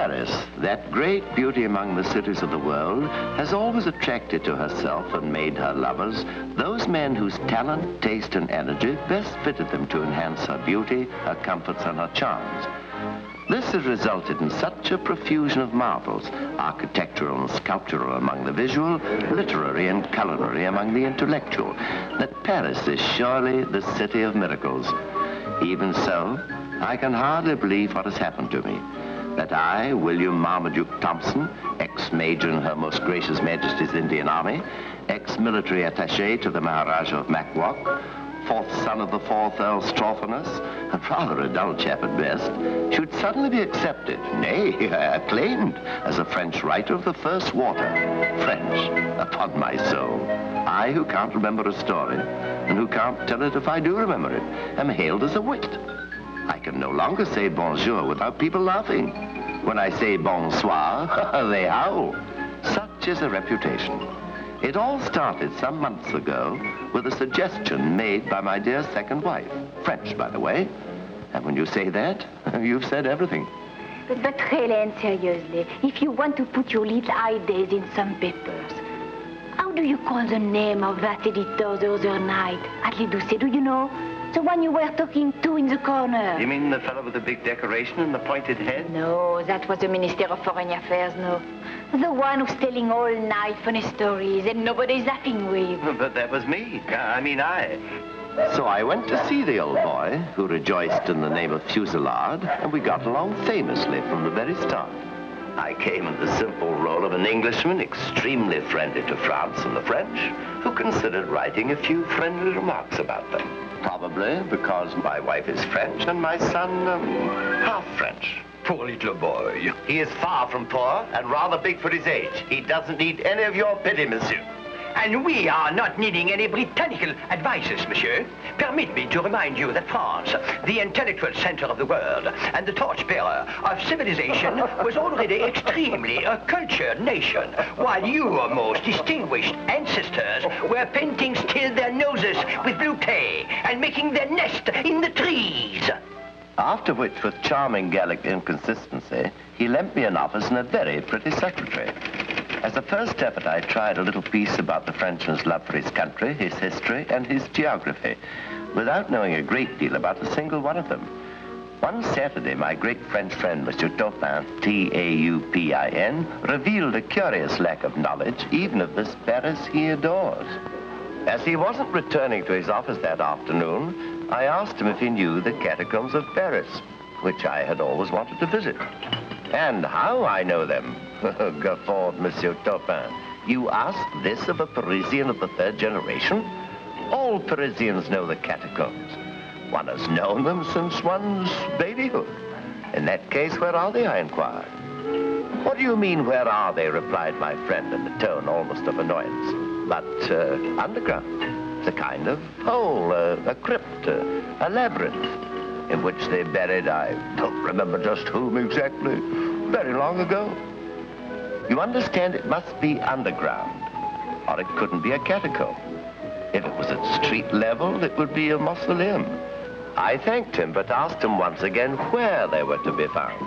Paris, that great beauty among the cities of the world, has always attracted to herself and made her lovers those men whose talent, taste, and energy best fitted them to enhance her beauty, her comforts, and her charms. This has resulted in such a profusion of marvels, architectural and sculptural among the visual, literary and culinary among the intellectual, that Paris is surely the city of miracles. Even so, I can hardly believe what has happened to me. That I, William Marmaduke Thompson, ex-major in Her Most Gracious Majesty's Indian Army, ex-military attaché to the Maharaja of Macwac, fourth son of the fourth Earl Strophanus, and rather a dull chap at best, should suddenly be accepted, nay, acclaimed, as a French writer of the first water. French, upon my soul. I, who can't remember a story, and who can't tell it if I do remember it, am hailed as a wit. I can no longer say bonjour without people laughing. When I say bonsoir, they howl. Such is a reputation. It all started some months ago with a suggestion made by my dear second wife. French, by the way. And when you say that, you've said everything. But really and seriously, if you want to put your little ideas in some papers, how do you call the name of that editor the other night at Les Doucet, do you know? The one you were talking to in the corner. You mean the fellow with the big decoration and the pointed head? No, that was the Minister of Foreign Affairs, no. The one who's telling all night funny stories and nobody's laughing with. But that was me. I. So I went to see the old boy, who rejoiced in the name of Fusillade, and we got along famously from the very start. I came in the simple role of an Englishman extremely friendly to France and the French, who considered writing a few friendly remarks about them. Probably because my wife is French and my son, half French. Poor little boy. He is far from poor and rather big for his age. He doesn't need any of your pity, monsieur. And we are not needing any Britannical advices, monsieur. Permit me to remind you that France, the intellectual center of the world, and the torchbearer of civilization, was already extremely a cultured nation, while your most distinguished ancestors were painting still their noses with blue clay and making their nest in the trees. After which, with charming Gallic inconsistency, he lent me an office and a very pretty secretary. As a first effort, I tried a little piece about the Frenchman's love for his country, his history, and his geography, without knowing a great deal about a single one of them. One Saturday, my great French friend, Monsieur Taupin, T-A-U-P-I-N, revealed a curious lack of knowledge, even of this Paris he adores. As he wasn't returning to his office that afternoon, I asked him if he knew the catacombs of Paris, which I had always wanted to visit. And how I know them, guffawed Monsieur Taupin. You ask this of a Parisian of the third generation? All Parisians know the catacombs. One has known them since one's babyhood. In that case, where are they, I inquired. What do you mean, where are they, replied my friend in a tone almost of annoyance. But underground. It's a kind of hole, a crypt, a labyrinth, in which they buried, I don't remember just whom exactly, very long ago. You understand, it must be underground, or it couldn't be a catacomb. If it was at street level, it would be a mausoleum. I thanked him, but asked him once again where they were to be found.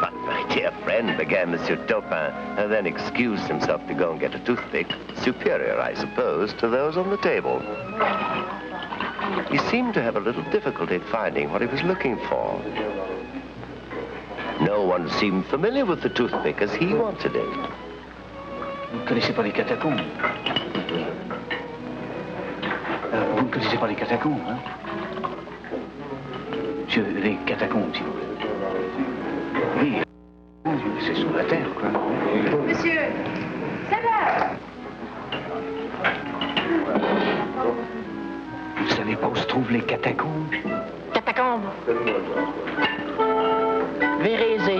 But, my dear friend, began Monsieur Taupin, and then excused himself to go and get a toothpick, superior, I suppose, to those on the table. He seemed to have a little difficulty finding what he was looking for. No one seemed familiar with the toothpick as he wanted it. Vous ne connaissez pas les catacombes? Vous ne connaissez pas les catacombes, hein? Monsieur, les catacombes, si vous voulez. Oui, c'est sous la terre, quoi. Monsieur, ça va? Vous savez pas où se trouvent les catacombes? Catacombes. Vérésé.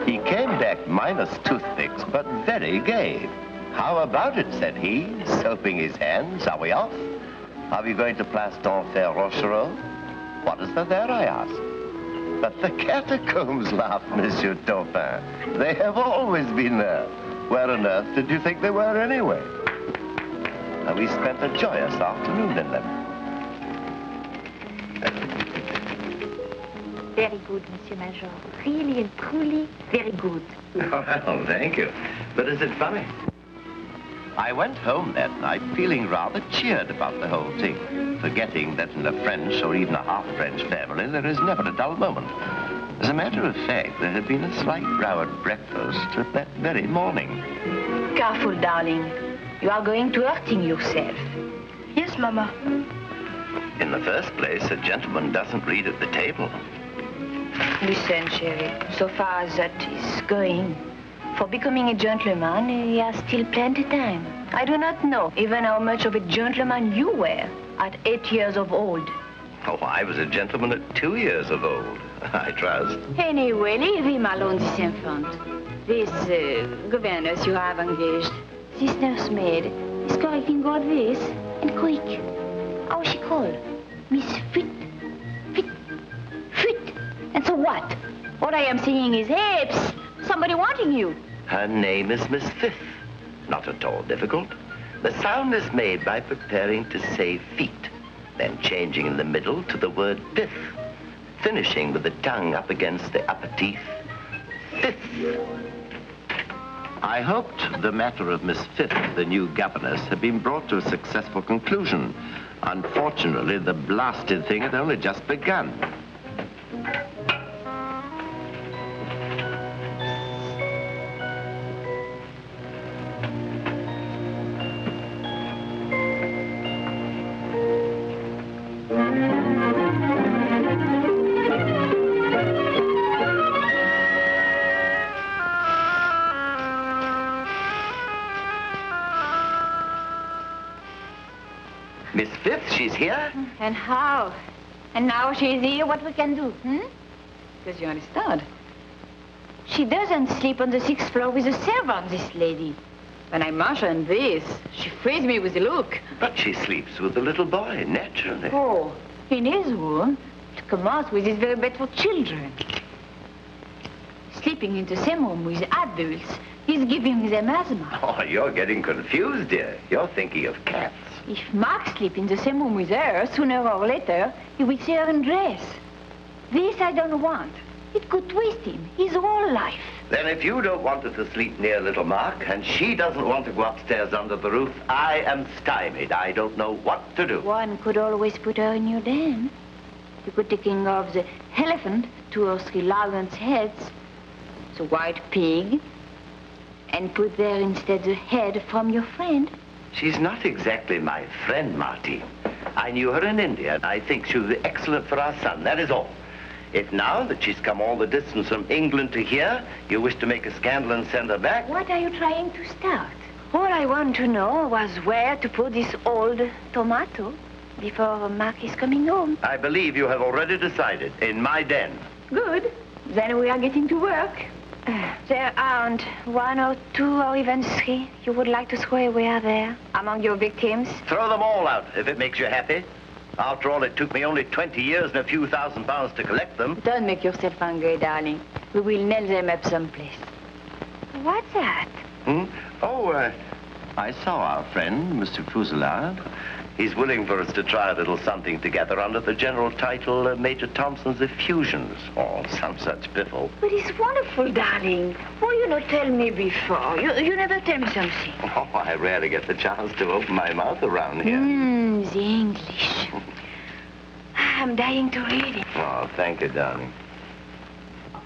He came back minus toothpicks, but very gay. How about it, said he, soaping his hands. Are we off? Are we going to Place d'Enfer Rochereau? What is there, I asked. But the catacombs, laughed Monsieur Taupin. They have always been there. Where on earth did you think they were anyway? And we spent a joyous afternoon in them. Very good, Monsieur Major. Really and truly very good. Oh, well, thank you. But is it funny? I went home that night feeling rather cheered about the whole thing, forgetting that in a French or even a half-French family there is never a dull moment. As a matter of fact, there had been a slight row at breakfast that very morning. Careful, darling. You are going to hurting yourself. Yes, Mama. In the first place, a gentleman doesn't read at the table. Listen, Sherry. So far as that is going, for becoming a gentleman, he has still plenty time. I do not know even how much of a gentleman you were at 8 years of old. Oh, I was a gentleman at 2 years of old, I trust. Anyway, leave him alone, this infant. This governess you have engaged, this nursemaid, is correcting all this, and quick. How is she called? Miss Fit. And so what? All I am saying is, hey, psst, somebody wanting you. Her name is Miss Fifth. Not at all difficult. The sound is made by preparing to say feet, then changing in the middle to the word fifth, finishing with the tongue up against the upper teeth. Fifth. I hoped the matter of Miss Fifth, the new governess, had been brought to a successful conclusion. Unfortunately, the blasted thing had only just begun. Miss Fifth, she's here? And how? And now she's here, what we can do, Because you understand. She doesn't sleep on the 6th floor with a servant, this lady. When I mentioned this, she frees me with a look. But she sleeps with the little boy, naturally. Oh, in his room, to commence with his very bed for children. Sleeping in the same room with adults, he's giving them asthma. Oh, you're getting confused, dear. You're thinking of cats. If Mark sleeps in the same room with her, sooner or later, he will see her undress. This I don't want. It could twist him, his whole life. Then if you don't want her to sleep near little Mark, and she doesn't want to go upstairs under the roof, I am stymied. I don't know what to do. One could always put her in your den. You could take care of the elephant, 2 or 3 lions' heads, the white pig, and put there instead the head from your friend. She's not exactly my friend, Marty. I knew her in India, and I think she would be excellent for our son, that is all. If now that she's come all the distance from England to here, you wish to make a scandal and send her back... What are you trying to start? All I want to know was where to put this old tomato before Mark is coming home. I believe you have already decided, in my den. Good. Then we are getting to work. There aren't 1 or 2 or even 3 you would like to throw away out there among your victims? Throw them all out, if it makes you happy. After all, it took me only 20 years and a few £1,000s to collect them. Don't make yourself angry, darling. We will nail them up someplace. What's that? Oh, I saw our friend, Mr. Fusillard. He's willing for us to try a little something together under the general title Major Thompson's Effusions, or some such piffle. But it's wonderful, darling. Why you not tell me before? You never tell me something. Oh, I rarely get the chance to open my mouth around here. The English. I'm dying to read it. Oh, thank you, darling.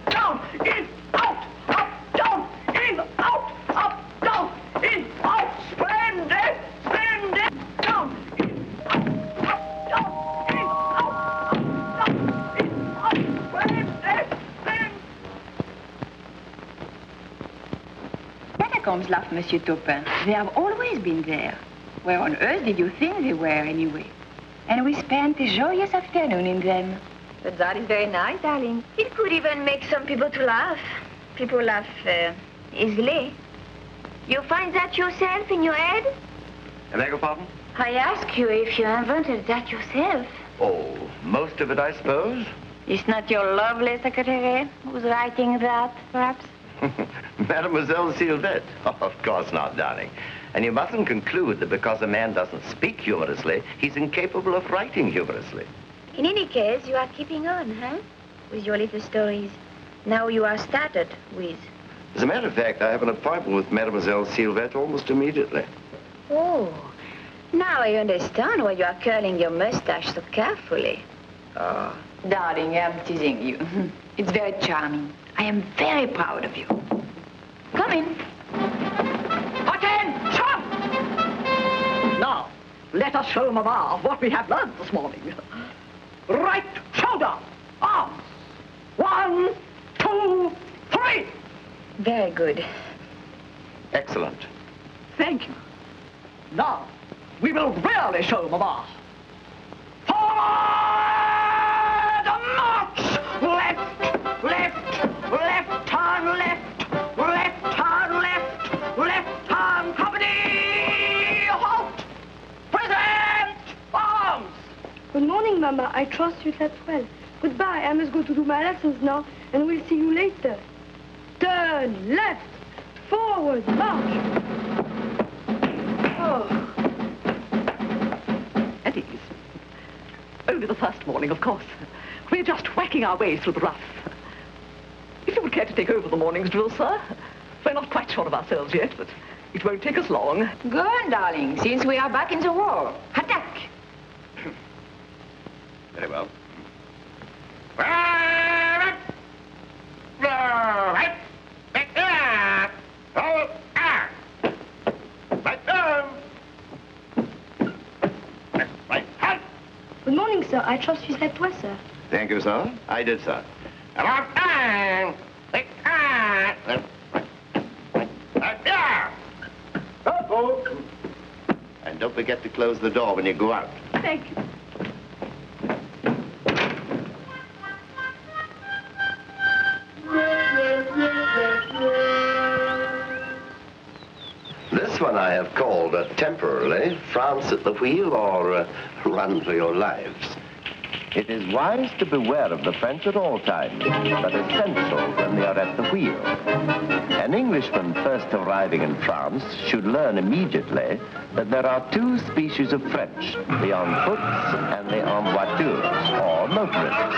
Down, in, out, up, down, in, out, up, down, in, out. Splendid, splendid. Down, in, out, up, down, in, out, up, down, in, out. Splendid, splendid. Catacombs, laughed Monsieur Taupin. They have always been there. Where on earth did you think they were, anyway? And we spent a joyous afternoon in them. But that is very nice, darling. It could even make some people to laugh. People laugh easily. You find that yourself in your head? I beg your pardon? I ask you if you invented that yourself. Oh, most of it, I suppose. It's not your lovely secretary who's writing that, perhaps? Mademoiselle Sylvette? Oh, of course not, darling. And you mustn't conclude that because a man doesn't speak humorously, he's incapable of writing humorously. In any case, you are keeping on, huh? with your little stories. Now you are started with. As a matter of fact, I have an appointment with Mademoiselle Sylvette almost immediately. Oh, now I understand why you are curling your mustache so carefully. Oh, darling, I'm teasing you. It's very charming. I am very proud of you. Come in. Attention! Now, let us show Mama what we have learned this morning. Right shoulder, arms. 1, 2, 3. Very good. Excellent. Thank you. Now, we will really show Mama. Forward march! Left, left, left turn left, left turn left, left turn company, halt! Present, arms! Good morning, Mama. I trust you slept well. Goodbye. I must go to do my lessons now, and we'll see you later. Turn left, forward, march. Oh. At ease. Only the first morning, of course. We're just whacking our way through the rough. If you would care to take over the morning's drill, sir. We're not quite sure of ourselves yet, but it won't take us long. Go on, darling, since we are back in the war. Attack! Very well. Good morning, sir. I trust you slept well, sir. Thank you, sir. I did, sir. And don't forget to close the door when you go out. Thank you. This one I have called temporarily France at the wheel or run for your lives. It is wise to beware of the French at all times, but essential when they are at the wheel. An Englishman first arriving in France should learn immediately that there are two species of French, the on foots and the en voitures, or motorists.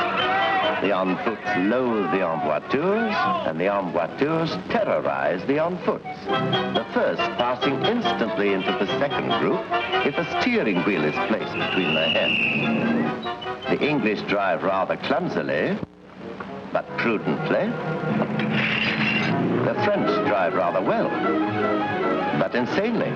The on foots loathe the en voitures, and the en voitures terrorize the on foots. The first passing instantly into the second group if a steering wheel is placed between their heads. The English drive rather clumsily, but prudently. The French drive rather well, but insanely.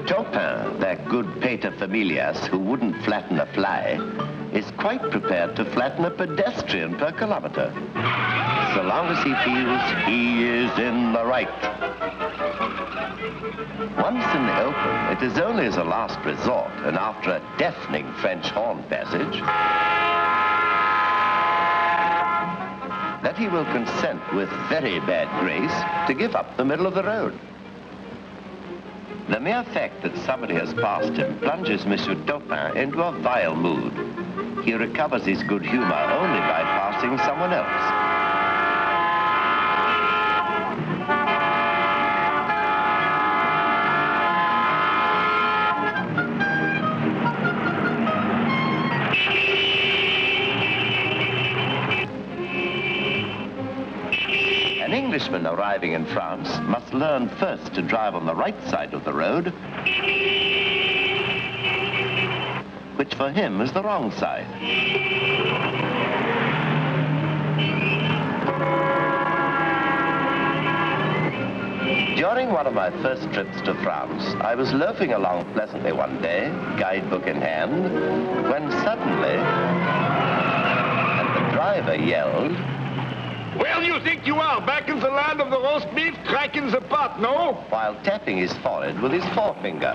Taupin, that good paterfamilias who wouldn't flatten a fly, is quite prepared to flatten a pedestrian per kilometer. So long as he feels he is in the right. Once in the open, it is only as a last resort and after a deafening French horn passage that he will consent with very bad grace to give up the middle of the road. The mere fact that somebody has passed him plunges Monsieur Taupin into a vile mood. He recovers his good humor only by passing someone else. An Englishman arriving in France must learn first to drive on the right side of the road, which for him is the wrong side. During one of my first trips to France, I was loafing along pleasantly one day, guidebook in hand, when suddenly, and the driver yelled, Where do you think you are? Back in the land of the roast beef, cracking hands apart, no? While tapping his forehead with his forefinger.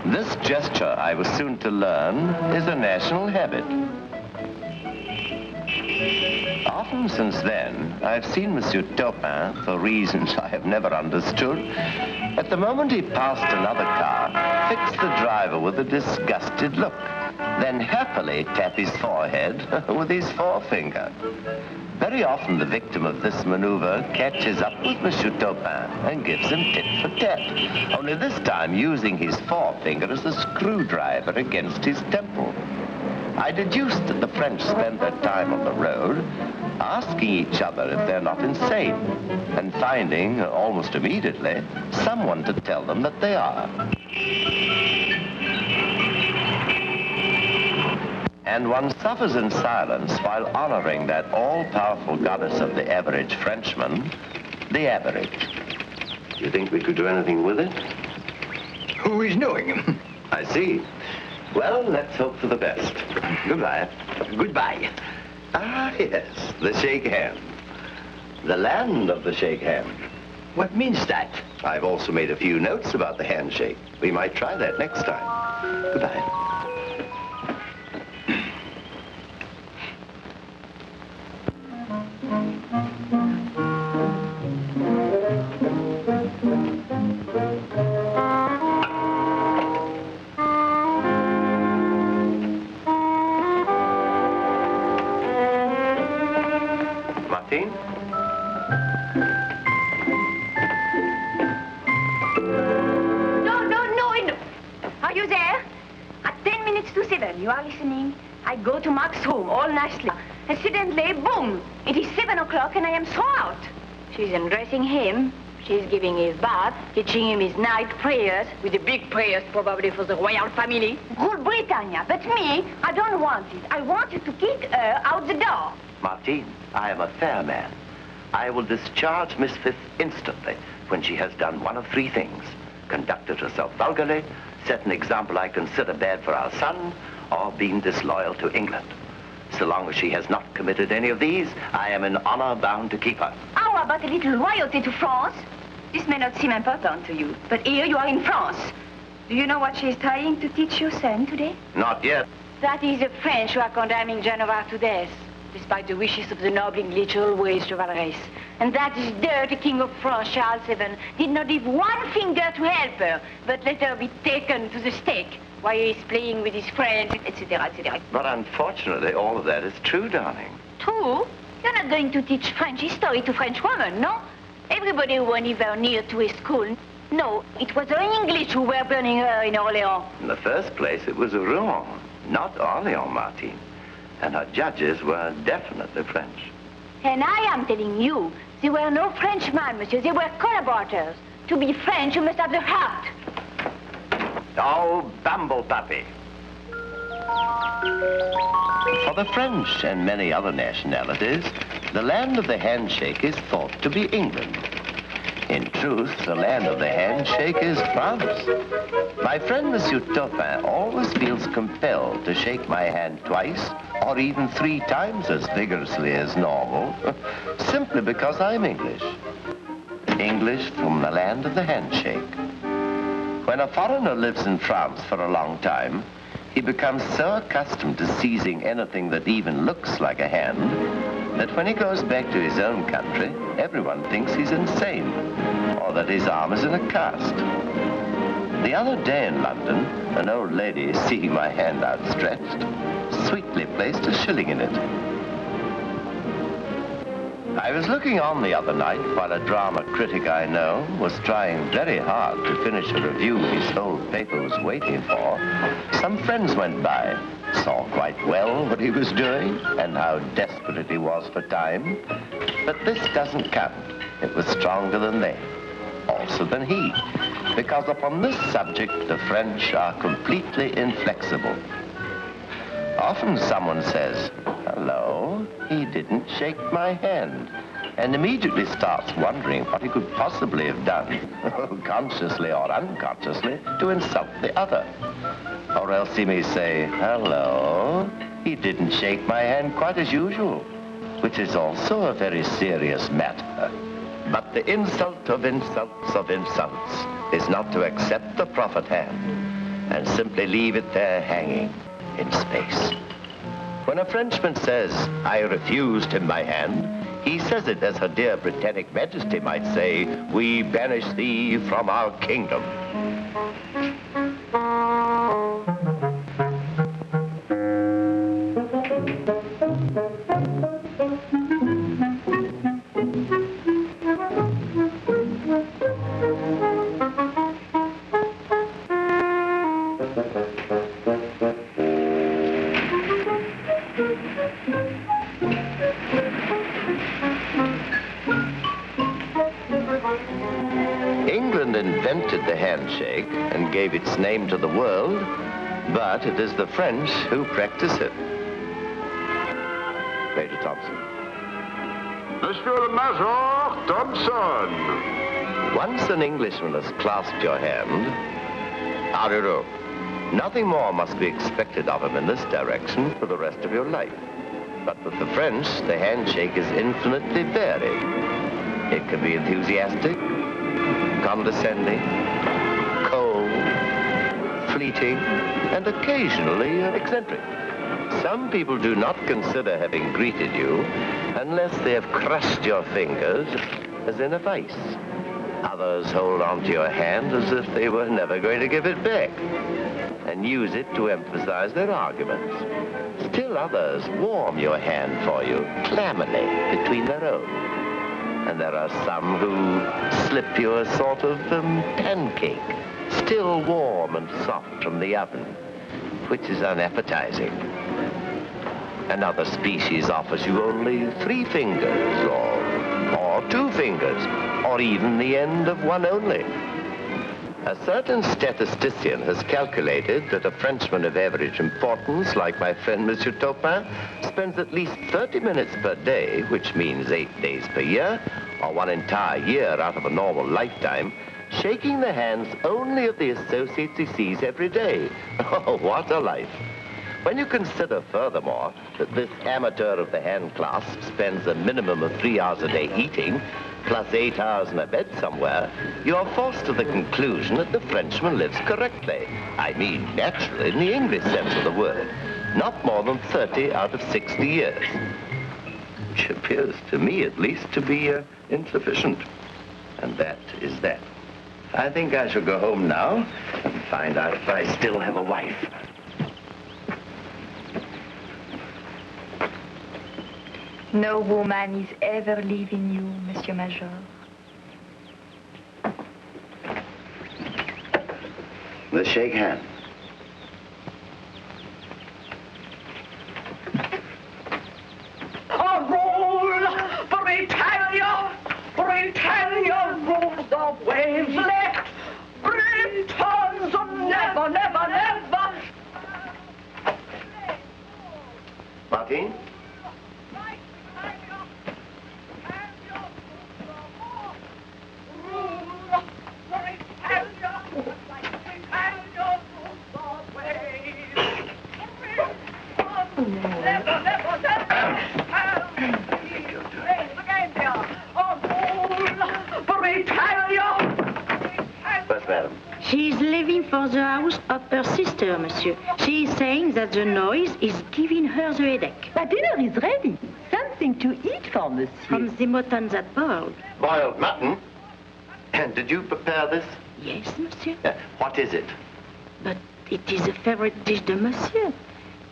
This gesture, I was soon to learn, is a national habit. Often since then, I've seen Monsieur Taupin, for reasons I have never understood, at the moment he passed another car, fix the driver with a disgusted look, then happily tap his forehead with his forefinger. Very often the victim of this maneuver catches up with Monsieur Taupin and gives him tit for tat, only this time using his forefinger as a screwdriver against his temple. I deduced that the French spend their time on the road asking each other if they're not insane, and finding, almost immediately, someone to tell them that they are. And one suffers in silence while honoring that all-powerful goddess of the average Frenchman, the average. You think we could do anything with it? Who is knowing? I see. Well, let's hope for the best. Goodbye. Goodbye. Ah, yes, the shake hand. The land of the shake hand. What means that? I've also made a few notes about the handshake. We might try that next time. Goodbye. Martine? No. Are you there? At 10 minutes to 7, you are listening? I go to Mark's home all nicely. And suddenly, boom! It is 7 o'clock and I am thrown out. She's undressing him. She's giving his bath, teaching him his night prayers, with the big prayers probably for the royal family. Good Britannia, but me, I don't want it. I want you to kick her out the door. Martine, I am a fair man. I will discharge Miss Fifth instantly when she has done one of three things: conducted herself vulgarly, set an example I consider bad for our son, or been disloyal to England. So long as she has not committed any of these, I am in honor bound to keep her. How about a little loyalty to France? This may not seem important to you, but here you are in France. Do you know what she is trying to teach your son today? Not yet. That is the French who are condemning Joan of Arc to death, despite the wishes of the noble English always chivalrous. And that is dirty King of France, Charles VII, did not leave one finger to help her, but let her be taken to the stake while he is playing with his friends, etc., etc. But unfortunately, all of that is true, darling. True? You're not going to teach French history to French women, no? Everybody who went ever near to a school. No, it was the English who were burning her in Orléans. In the first place, it was Rouen, not Orléans, Martine. And her judges were definitely French. And I am telling you, they were no Frenchmen, monsieur. They were collaborators. To be French, you must have the heart. Oh, bumble puppy. For the French and many other nationalities, the land of the handshake is thought to be England. In truth, the land of the handshake is France. My friend Monsieur Taupin always feels compelled to shake my hand twice, or even 3 times as vigorously as normal, simply because I'm English. English from the land of the handshake. When a foreigner lives in France for a long time, he becomes so accustomed to seizing anything that even looks like a hand that when he goes back to his own country, everyone thinks he's insane, or that his arm is in a cast. The other day in London, an old lady, seeing my hand outstretched, sweetly placed a shilling in it. I was looking on the other night while a drama critic I know was trying very hard to finish a review his whole paper was waiting for. Some friends went by, saw quite well what he was doing and how desperate he was for time. But this doesn't count. It was stronger than they, also than he, because upon this subject the French are completely inflexible. Often someone says, "Hello, he didn't shake my hand," and immediately starts wondering what he could possibly have done, consciously or unconsciously, to insult the other. Or else he may say, "Hello, he didn't shake my hand quite as usual," which is also a very serious matter. But the insult of insults is not to accept the proffered hand and simply leave it there hanging in space. When a Frenchman says, I refused him my hand, he says it as Her dear Britannic Majesty might say, we banish thee from our kingdom. England invented the handshake and gave its name to the world, but it is the French who practice it. Major Thompson. Monsieur le Major Thompson. Once an Englishman has clasped your hand, how do you do? Nothing more must be expected of him in this direction for the rest of your life. But with the French, the handshake is infinitely varied. It can be enthusiastic, condescending, cold, fleeting, and occasionally eccentric. Some people do not consider having greeted you unless they have crushed your fingers as in a vice. Others hold on to your hand as if they were never going to give it back and use it to emphasize their arguments. Still others warm your hand for you clammily between their own. And there are some who slip you a sort of pancake, still warm and soft from the oven, which is unappetizing. Another species offers you only 3 fingers, or 2 fingers, or even the end of one only. A certain statistician has calculated that a Frenchman of average importance, like my friend Monsieur Taupin, spends at least 30 minutes per day, which means 8 days per year, or 1 entire year out of a normal lifetime, shaking the hands only of the associates he sees every day. Oh, what a life. When you consider, furthermore, that this amateur of the hand clasp spends a minimum of 3 hours a day eating, plus 8 hours in a bed somewhere, you are forced to the conclusion that the Frenchman lives correctly. I mean, naturally, in the English sense of the word. Not more than 30 out of 60 years. Which appears to me, at least, to be insufficient. And that is that. I think I shall go home now and find out if I still have a wife. No woman is ever leaving you, Monsieur Major. Let's shake hands. A roll for Italia! Britannia rules the waves left! Britons never, never, never! Martin? She is leaving for the house of her sister, monsieur. She is saying that the noise is giving her the headache. But dinner is ready. Something to eat for monsieur. From the mutton that boiled. Boiled mutton? And did you prepare this? Yes, monsieur. What is it? But it is a favorite dish de monsieur.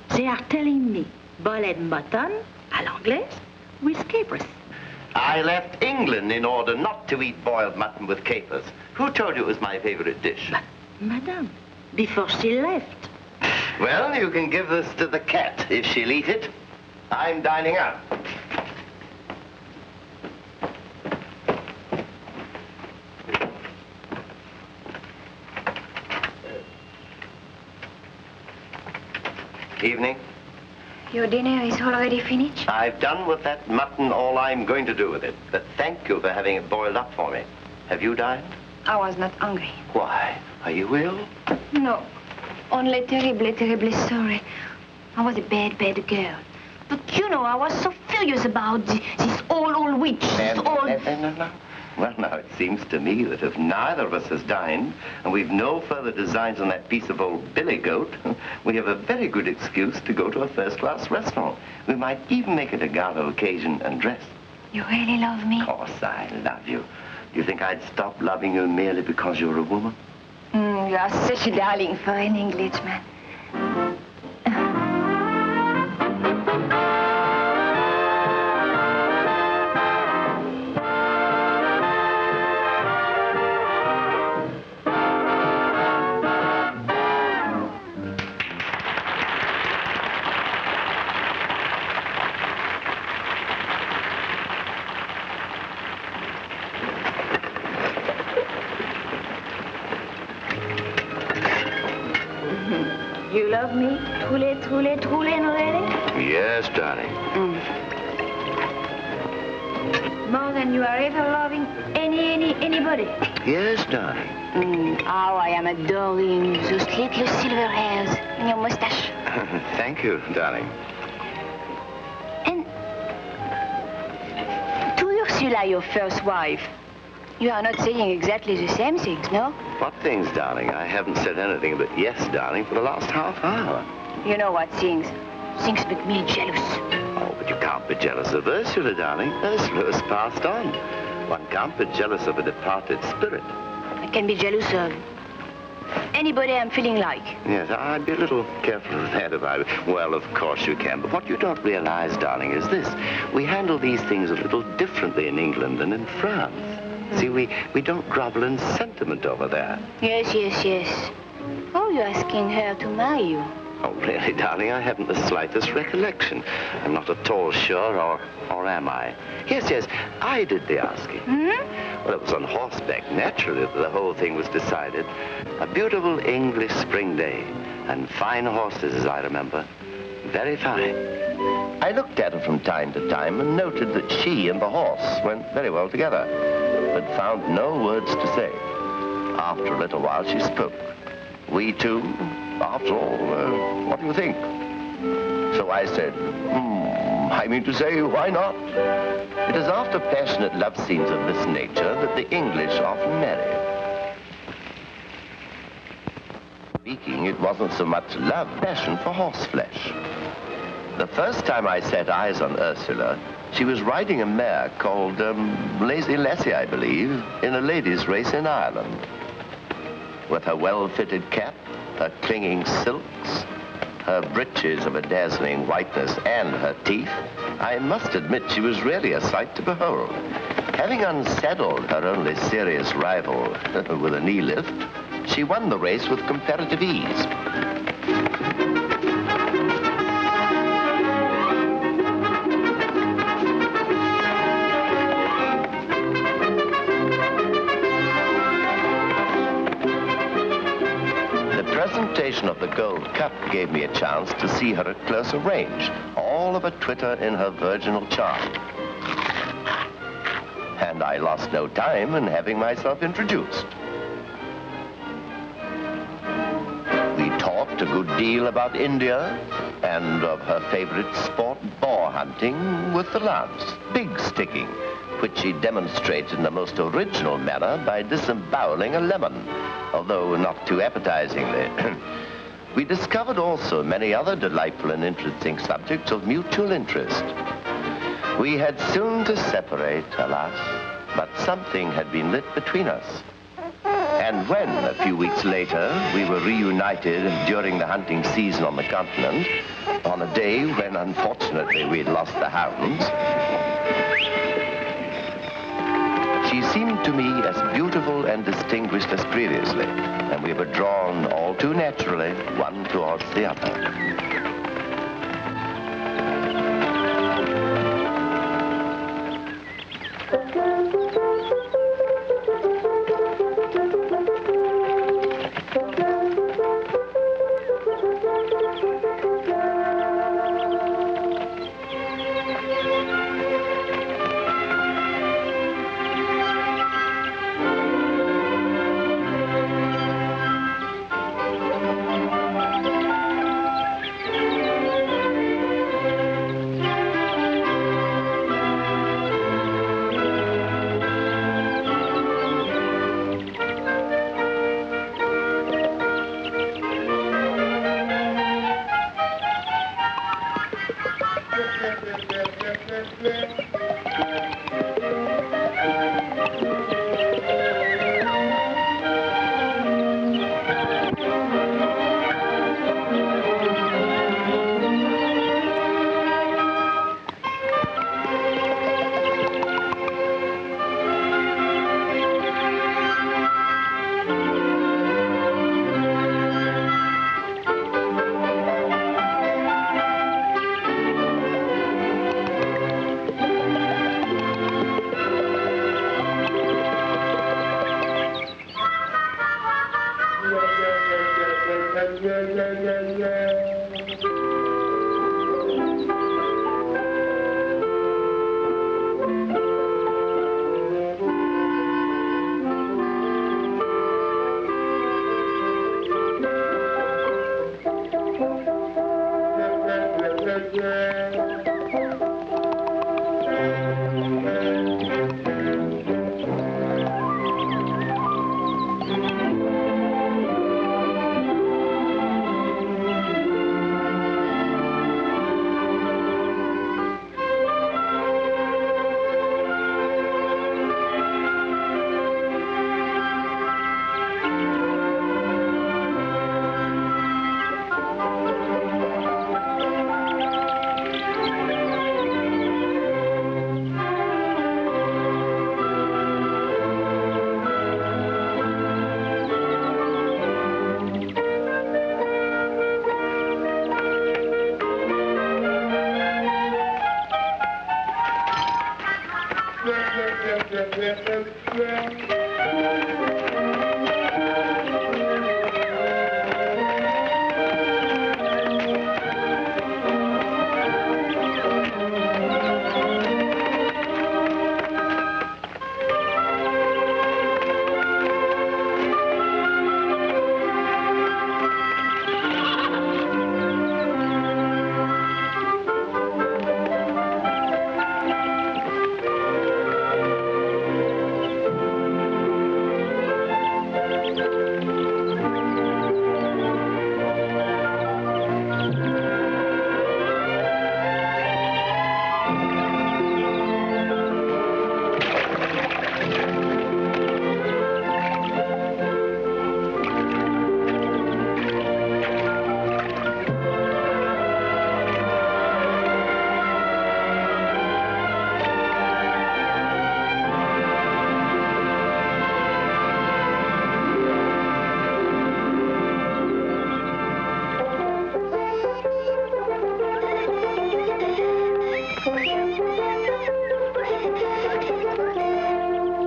They are telling me boiled mutton à l'anglaise with capers. I left England in order not to eat boiled mutton with capers. Who told you it was my favorite dish? But, madame, before she left. Well, you can give this to the cat if she'll eat it. I'm dining out. Evening. Your dinner is already finished? I've done with that mutton all I'm going to do with it. But thank you for having it boiled up for me. Have you dined? I was not hungry. Why? Are you ill? No. Only terribly, terribly sorry. I was a bad, bad girl. But you know, I was so furious about this old witch, this old... No. Well, now, it seems to me that if neither of us has dined, and we've no further designs on that piece of old billy goat, we have a very good excuse to go to a first-class restaurant. We might even make it a gala occasion and dress. You really love me? Of course I love you. Do you think I'd stop loving you merely because you're a woman? You are such a darling for an Englishman. You love me? Truly, truly, truly, and really? Yes, darling. More than you are ever loving anybody? Yes, darling. How I am adoring those little silver hairs and your mustache. Thank you, darling. And to Ursula, your first wife, you are not saying exactly the same things, no? What things, darling? I haven't said anything but yes, darling, for the last half hour. You know what things? Things make me jealous. Oh, but you can't be jealous of Ursula, darling. Ursula has passed on. One can't be jealous of a departed spirit. I can be jealous of anybody I'm feeling like. Yes, I'd be a little careful of that if I were. Well, of course you can. But what you don't realize, darling, is this. We handle these things a little differently in England than in France. See, we don't grovel in sentiment over there. Yes, yes, yes. Oh, you're asking her to marry you. Oh, really, darling, I haven't the slightest recollection. I'm not at all sure, or am I? Yes, I did the asking. Well, it was on horseback, naturally, that the whole thing was decided. A beautiful English spring day, and fine horses, as I remember. Very fine. I looked at her from time to time and noted that she and the horse went very well together, but found no words to say. After a little while, she spoke. We two, after all, what do you think? So I said, I mean to say, why not? It is after passionate love scenes of this nature that the English often marry. Speaking, it wasn't so much love, passion for horseflesh. The first time I set eyes on Ursula, she was riding a mare called Lazy Lassie, I believe, in a ladies' race in Ireland. With her well-fitted cap, her clinging silks, her breeches of a dazzling whiteness, and her teeth, I must admit she was really a sight to behold. Having unsaddled her only serious rival with a knee lift, she won the race with comparative ease. The presentation of the Gold Cup gave me a chance to see her at closer range, all of a twitter in her virginal charm. And I lost no time in having myself introduced. We talked a good deal about India and of her favorite sport, boar hunting with the lance, big sticking, which she demonstrated in the most original manner by disemboweling a lemon, although not too appetizingly. We discovered also many other delightful and interesting subjects of mutual interest. We had soon to separate, alas, but something had been lit between us. And when, a few weeks later, we were reunited during the hunting season on the continent, on a day when, unfortunately, we'd lost the hounds, she seemed to me as beautiful and distinguished as previously, and we were drawn all too naturally, one towards the other.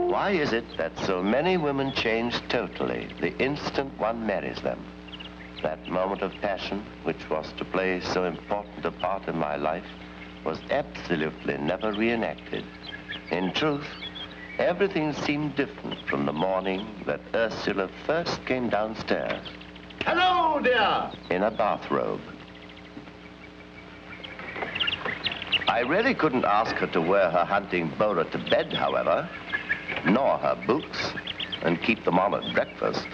Why is it that so many women change totally the instant one marries them? That moment of passion, which was to play so important a part in my life, was absolutely never reenacted. In truth, everything seemed different from the morning that Ursula first came downstairs. Hello, dear. In a bathrobe. I really couldn't ask her to wear her hunting bowler to bed, however, nor her boots, and keep them on at breakfast.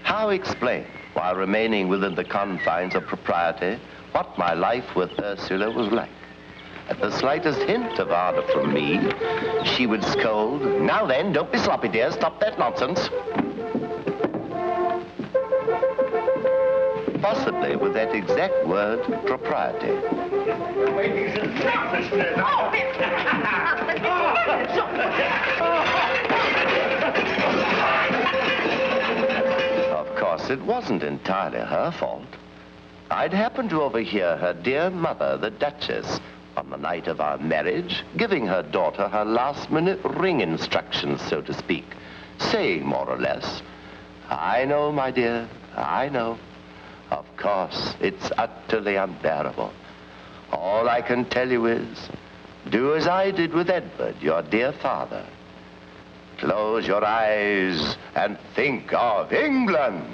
How explain, while remaining within the confines of propriety, what my life with Ursula was like? At the slightest hint of ardor from me, she would scold, "Now then, don't be sloppy, dear, stop that nonsense." Possibly with that exact word, propriety. Of course, it wasn't entirely her fault. I'd happened to overhear her dear mother, the Duchess, on the night of our marriage, giving her daughter her last-minute ring instructions, so to speak, saying more or less, "I know, my dear, I know. Of course, it's utterly unbearable. All I can tell you is, do as I did with Edward, your dear father. Close your eyes and think of England."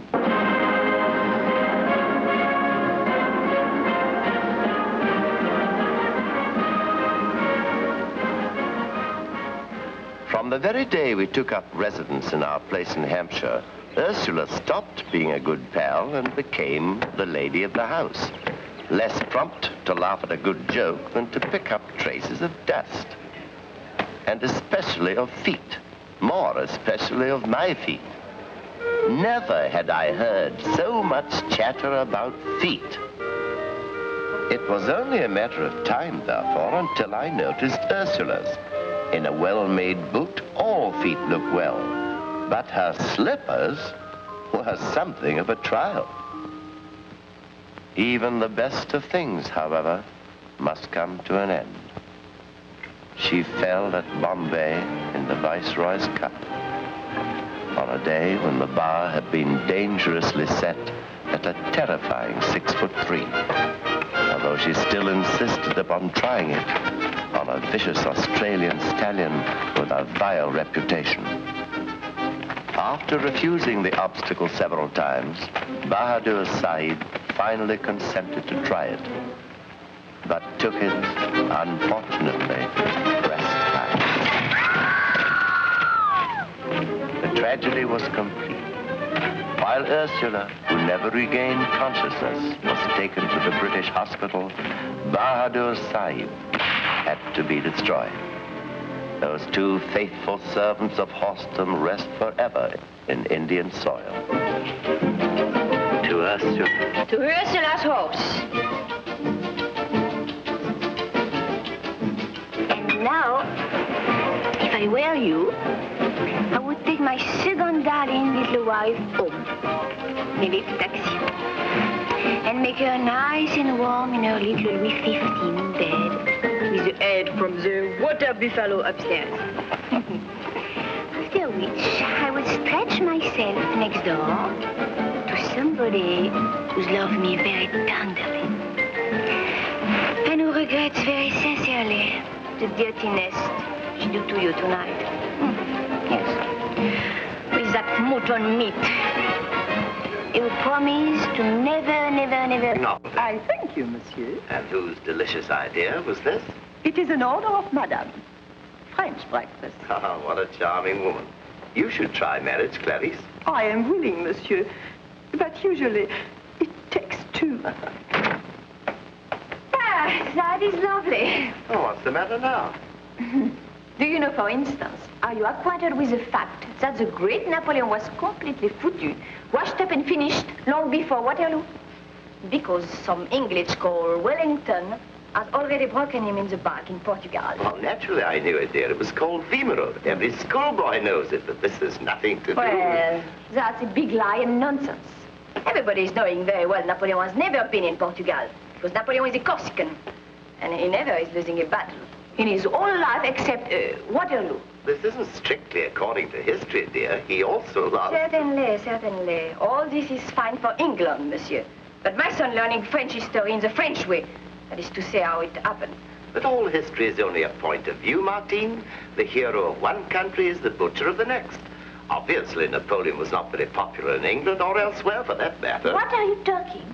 From the very day we took up residence in our place in Hampshire, Ursula stopped being a good pal and became the lady of the house, less prompt to laugh at a good joke than to pick up traces of dust. And especially of feet, more especially of my feet. Never had I heard so much chatter about feet. It was only a matter of time, therefore, until I noticed Ursula's. In a well-made boot, all feet look well, but her slippers were something of a trial. Even the best of things, however, must come to an end. She fell at Bombay in the Viceroy's Cup, on a day when the bar had been dangerously set at a terrifying 6'3", although she still insisted upon trying it on a vicious Australian stallion with a vile reputation. After refusing the obstacle several times, Bahadur Sahib finally consented to try it, but took it, unfortunately, breast high. The tragedy was complete. While Ursula, who never regained consciousness, was taken to the British hospital, Bahadur Sahib had to be destroyed. Those two faithful servants of Horston rest forever in Indian soil. To Ursula. To Ursula's horse. And now, if I were you, I would take my second darling little wife home. Maybe a taxi. And make her nice and warm in her little Louis XV bed. With the head from the water buffalo upstairs. next door to somebody who's loved me very tenderly and who regrets very sincerely the dirtiness she did to you tonight. Yes. With that mutton meat. You promise to never... No. I thank you, monsieur. And whose delicious idea was this? It is an order of madame. French breakfast. Oh, what a charming woman. You should try marriage, Clarice. I am willing, monsieur. But usually, it takes two. That is lovely. Oh, what's the matter now? Do you know, for instance, are you acquainted with the fact that the great Napoleon was completely foutu, washed up and finished long before Waterloo? Because some English called Wellington has already broken him in the back in Portugal. Well, naturally I knew it, dear. It was called Vimerode. Every schoolboy knows it, but this has nothing to do with... Well, that's a big lie and nonsense. Everybody is knowing very well Napoleon has never been in Portugal, because Napoleon is a Corsican, and he never is losing a battle in his whole life except Waterloo. This isn't strictly according to history, dear. He also lost... Certainly. All this is fine for England, monsieur. But my son learning French history in the French way, that is to say how it happened. But all history is only a point of view, Martine. The hero of one country is the butcher of the next. Obviously, Napoleon was not very popular in England or elsewhere, for that matter. What are you talking?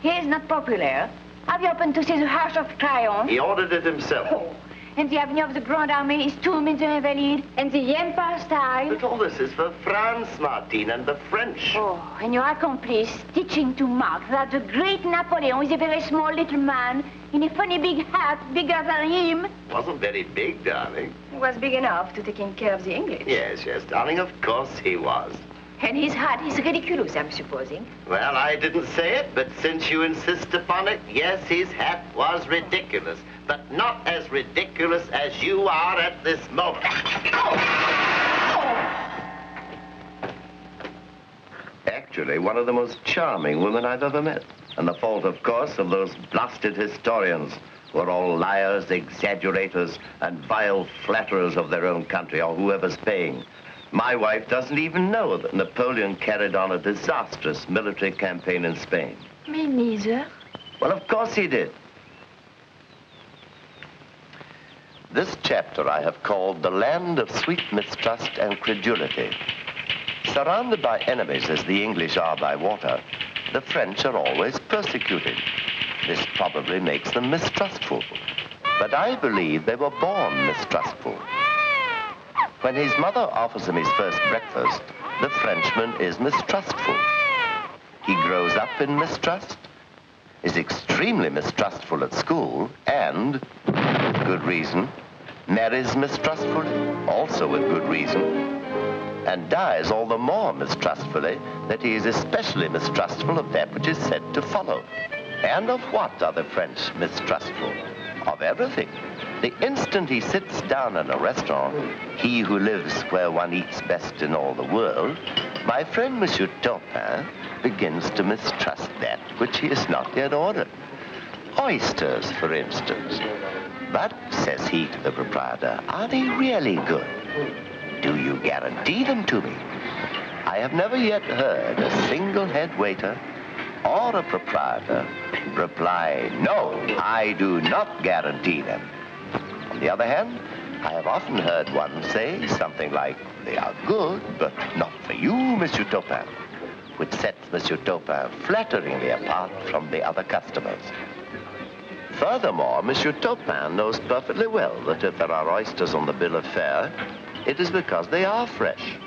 He is not popular. Have you happened to see the Arch of Triumph? He ordered it himself. Oh. And the Avenue of the Grand Army is tomb in the Invalides, and the Empire style. But all this is for France, Martine, and the French. Oh, and your accomplice teaching to Marx that the great Napoleon is a very small little man in a funny big hat bigger than him. Wasn't very big, darling. He was big enough to taking care of the English. Yes, darling, of course he was. And his hat is ridiculous, I'm supposing. Well, I didn't say it, but since you insist upon it, yes, his hat was ridiculous. But not as ridiculous as you are at this moment. Actually, one of the most charming women I've ever met. And the fault, of course, of those blasted historians who are all liars, exaggerators, and vile flatterers of their own country, or whoever's paying. My wife doesn't even know that Napoleon carried on a disastrous military campaign in Spain. Me neither. Well, of course he did. This chapter I have called The Land of Sweet Mistrust and Credulity. Surrounded by enemies as the English are by water, the French are always persecuted. This probably makes them mistrustful. But I believe they were born mistrustful. When his mother offers him his first breakfast, the Frenchman is mistrustful. He grows up in mistrust, is extremely mistrustful at school, and, with good reason, marries mistrustfully, also with good reason, and dies all the more mistrustfully that he is especially mistrustful of that which is said to follow. And of what are the French mistrustful? Of everything. The instant he sits down in a restaurant, he who lives where one eats best in all the world, my friend Monsieur Taupin begins to mistrust that which he has not yet ordered. Oysters, for instance. But, says he to the proprietor, are they really good? Do you guarantee them to me? I have never yet heard a single head waiter or a proprietor reply, no, I do not guarantee them. On the other hand, I have often heard one say something like, they are good, but not for you, Monsieur Taupin, which sets Monsieur Taupin flatteringly apart from the other customers. Furthermore, Monsieur Taupin knows perfectly well that if there are oysters on the bill of fare, it is because they are fresh.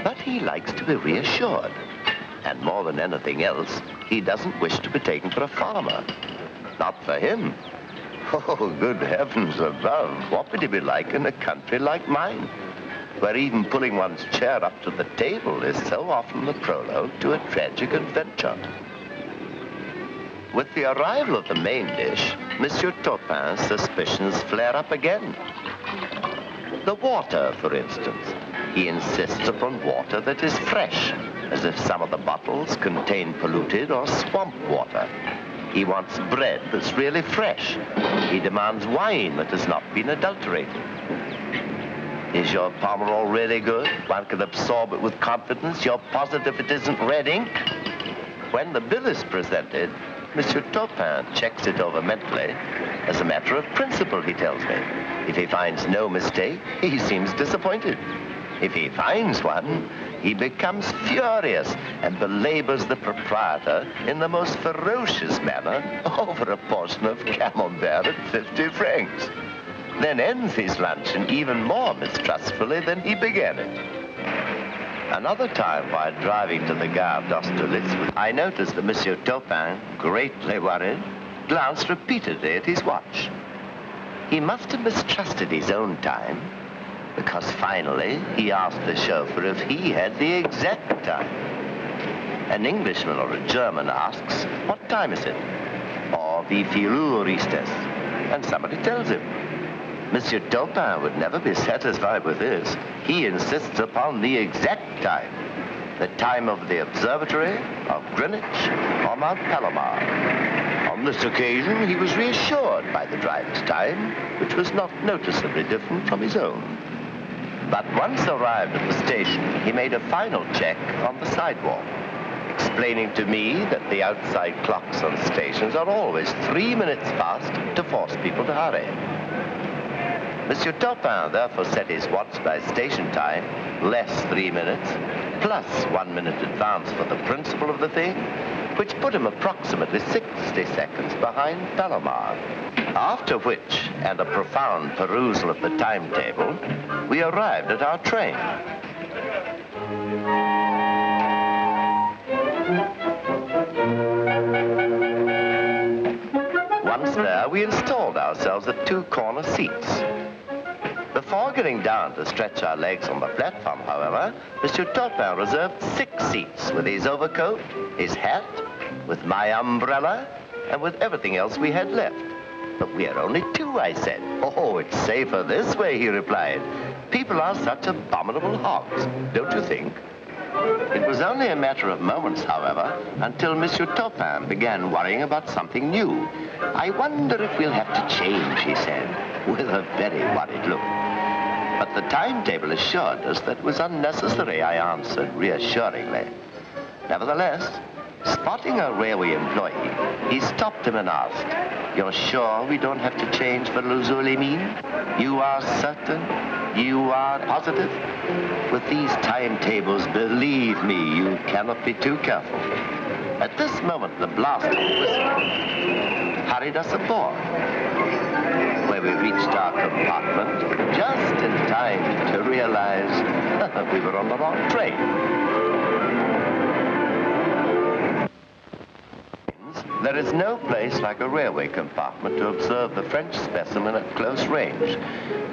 But he likes to be reassured. And more than anything else, he doesn't wish to be taken for a farmer. Not for him. Oh, good heavens above, what would he be like in a country like mine, where even pulling one's chair up to the table is so often the prologue to a tragic adventure. With the arrival of the main dish, Monsieur Taupin's suspicions flare up again. The water, for instance. He insists upon water that is fresh, as if some of the bottles contain polluted or swamp water. He wants bread that's really fresh. He demands wine that has not been adulterated. Is your Pomerol really good? One can absorb it with confidence. You're positive it isn't red ink? When the bill is presented, Monsieur Taupin checks it over mentally. As a matter of principle, he tells me. If he finds no mistake, he seems disappointed. If he finds one, he becomes furious and belabors the proprietor in the most ferocious manner over a portion of camembert at 50 francs. Then ends his luncheon even more mistrustfully than he began it. Another time, while driving to the Gare d'Austerlitz, I noticed that Monsieur Taupin, greatly worried, glanced repeatedly at his watch. He must have mistrusted his own time, because finally he asked the chauffeur if he had the exact time. An Englishman or a German asks, "What time is it?" Or "Wie viel Uhr ist es?" And somebody tells him. Monsieur Taupin would never be satisfied with this. He insists upon the exact time. The time of the observatory, of Greenwich, or Mount Palomar. On this occasion, he was reassured by the driver's time, which was not noticeably different from his own. But once arrived at the station, he made a final check on the sidewalk, explaining to me that the outside clocks on stations are always 3 minutes past to force people to hurry. Monsieur Taupin therefore set his watch by station time, less 3 minutes, plus 1 minute advance for the principle of the thing, which put him approximately 60 seconds behind Palomar. After which, and a profound perusal of the timetable, we arrived at our train. Once there, we installed ourselves at 2 corner seats. Before getting down to stretch our legs on the platform, however, Monsieur Taupin reserved 6 seats with his overcoat, his hat, with my umbrella, and with everything else we had left. "But we are only 2, I said. "Oh, it's safer this way," he replied. "People are such abominable hogs, don't you think?" It was only a matter of moments, however, until Monsieur Taupin began worrying about something new. "I wonder if we'll have to change," he said, with a very worried look. But the timetable assured us that it was unnecessary, I answered reassuringly. Nevertheless, spotting a railway employee, he stopped him and asked, "You're sure we don't have to change for Les-Oulimines? You are certain? You are positive?" With these timetables, believe me, you cannot be too careful. At this moment, the blaster whistle hurried us aboard, where we reached our compartment just in time to realize we were on the wrong train. There is no place like a railway compartment to observe the French specimen at close range,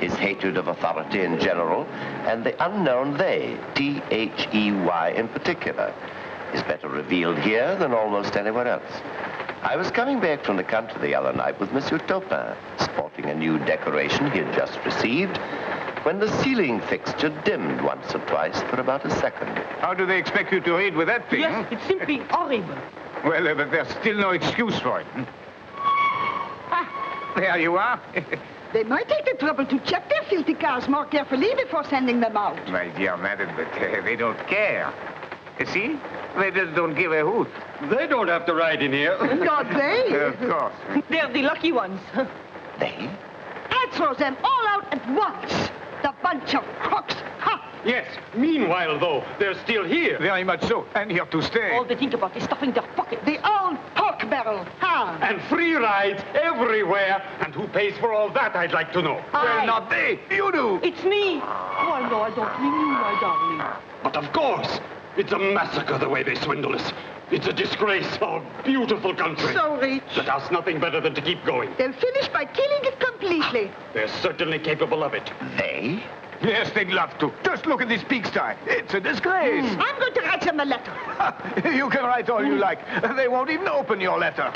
his hatred of authority in general, and the unknown they, T-H-E-Y in particular, is better revealed here than almost anywhere else. I was coming back from the country the other night with Monsieur Taupin, sporting a new decoration he had just received, when the ceiling fixture dimmed once or twice for about a second. How do they expect you to read with that thing? Yes, it's simply horrible. Well, but there's still no excuse for it. There you are. They might take the trouble to check their filthy cars more carefully before sending them out. My dear madam, but they don't care. You see? They just don't give a hoot. They don't have to ride in here. Not they. Of course. They're the lucky ones. They? I'd throw them all out at once. The bunch of crooks. Ha! Yes. Meanwhile, though, they're still here. Very much so. And here to stay. All they think about is stuffing their pockets. The old pork barrel. Ha! And free rides everywhere. And who pays for all that, I'd like to know. Well, not they. You do. It's me. Oh, no, I don't mean you, my darling. But of course, it's a massacre the way they swindle us. It's a disgrace, our beautiful country. So rich. That has nothing better than to keep going. They'll finish by killing it completely. They're certainly capable of it. They? Yes, they'd love to. Just look at this pigsty. It's a disgrace. I'm going to write them a letter. You can write all you like. They won't even open your letter.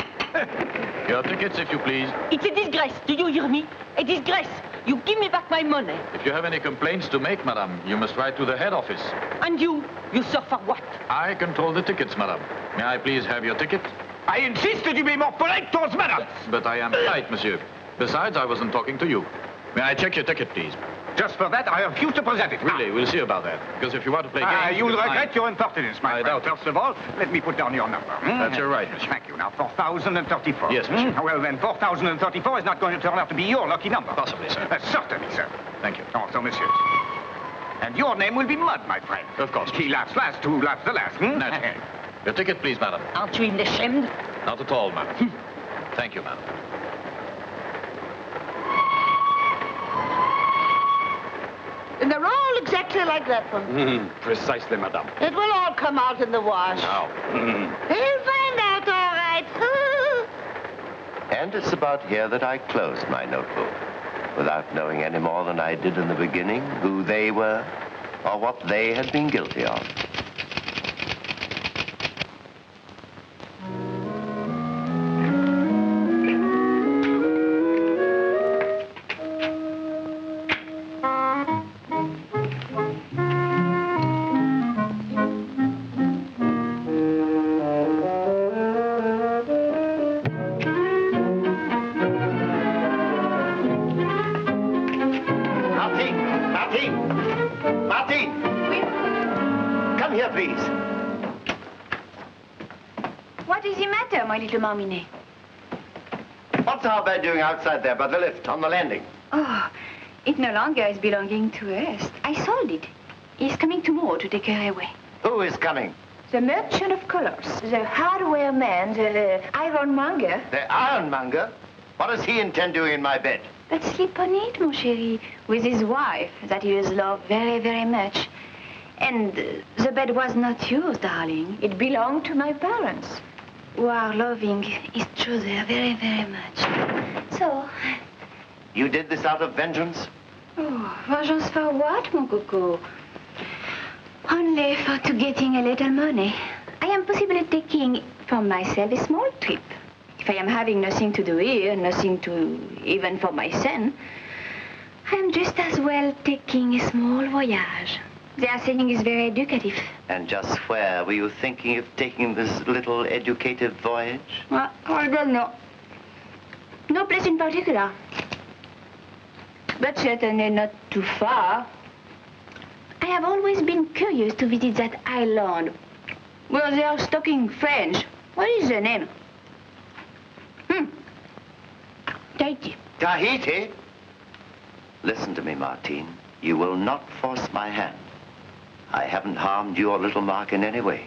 Your tickets, if you please. It's a disgrace. Do you hear me? A disgrace. You give me back my money. If you have any complaints to make, madame, you must write to the head office. And you sir for what? I control the tickets, madame. May I please have your ticket? I insist that you be more polite towards madam. But I am polite, monsieur. Besides, I wasn't talking to you. May I check your ticket, please? Just for that, I refuse to present it. Really, we'll see about that. Because if you want to play games... You'll regret your impertinence, my friend. doubt it. First of all, let me put down your number. That's your right, monsieur. Thank you. Now, 4,034. Yes, monsieur. Well, then, 4,034 is not going to turn out to be your lucky number. Possibly, sir. Certainly, sir. Thank you. Also, monsieur. And your name will be Mud, my friend. Of course. He laughs last, who laughs the last. Naturally. Your ticket, please, madam. Aren't you ashamed? Not at all, madam. Thank you, madam. And they're all exactly like that one. Precisely, madame. It will all come out in the wash. Now. He'll find out all right. And it's about here that I closed my notebook, without knowing any more than I did in the beginning who they were or what they had been guilty of. My little Marminet. What's our bed doing outside there by the lift on the landing? Oh, it no longer is belonging to us. I sold it. He's coming tomorrow to take her away. Who is coming? The merchant of colors, the hardware man, the ironmonger. The ironmonger? What does he intend doing in my bed? But sleep on it, mon chéri, with his wife, that he has loved very, very much. And the bed was not yours, darling. It belonged to my parents, who are loving each other very, very much. So... You did this out of vengeance? Oh, vengeance for what, mon coco? Only for to getting a little money. I am possibly taking for myself a small trip. If I am having nothing to do here, nothing to even for my son, I am just as well taking a small voyage. They are saying it's very educative. And just where were you thinking of taking this little educative voyage? Well, I don't know. No place in particular. But certainly not too far. I have always been curious to visit that island where they are talking French. What is the name? Tahiti. Tahiti? Listen to me, Martine. You will not force my hand. I haven't harmed your little Mark in any way.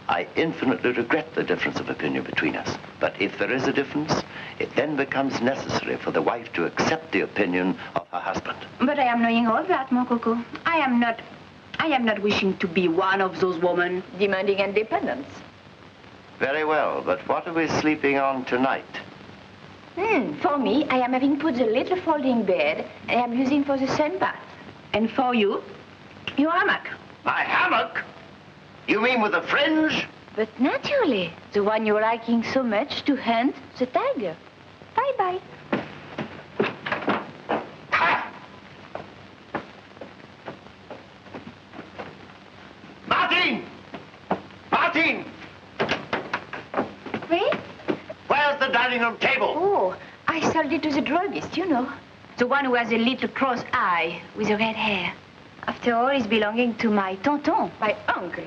I infinitely regret the difference of opinion between us. But if there is a difference, it then becomes necessary for the wife to accept the opinion of her husband. But I am knowing all that, mon coco. I am not wishing to be one of those women demanding independence. Very well, but what are we sleeping on tonight? For me, I am having put the little folding bed I am using for the sun bath. And for you, your hammock. My hammock? You mean with a fringe? But naturally, the one you're liking so much to hunt the tiger. Bye-bye. Martine! Martine! Oui? Where's the dining room table? Oh, I sold it to the druggist, you know. The one who has a little cross eye with the red hair. After all, it's belonging to my tonton, my uncle.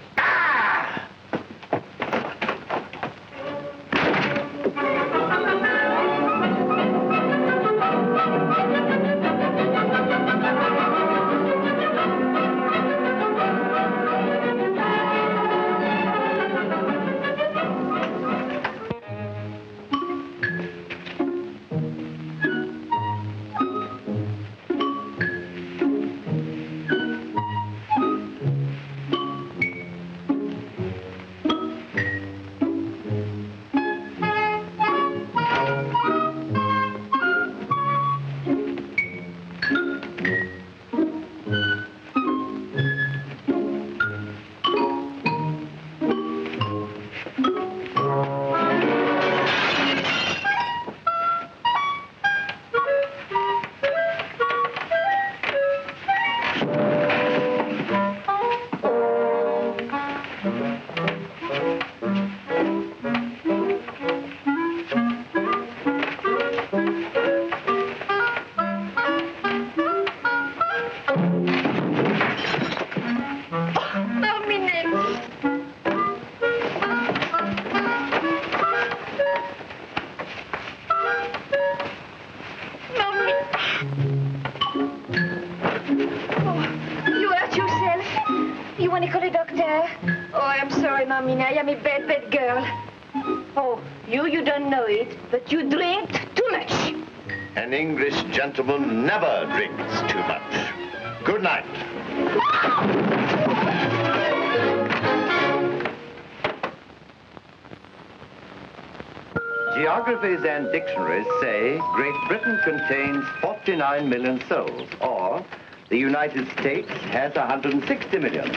you want to call a doctor? Oh, I'm sorry, Mamina. I am a bad, bad girl. Oh, you don't know it, but you drink too much. An English gentleman never drinks too much. Good night. Geographies and dictionaries say Great Britain contains 49 million souls, or the United States has 160 million.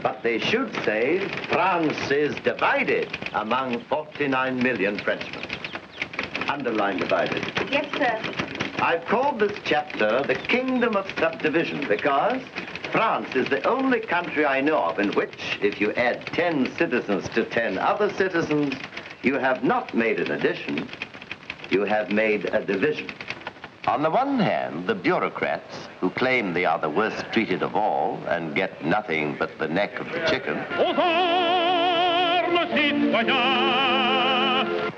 But they should say France is divided among 49 million Frenchmen. Underline divided. Yes, sir. I've called this chapter the Kingdom of Subdivision because France is the only country I know of in which, if you add 10 citizens to 10 other citizens, you have not made an addition, you have made a division. On the one hand, the bureaucrats, who claim they are the worst treated of all and get nothing but the neck of the chicken.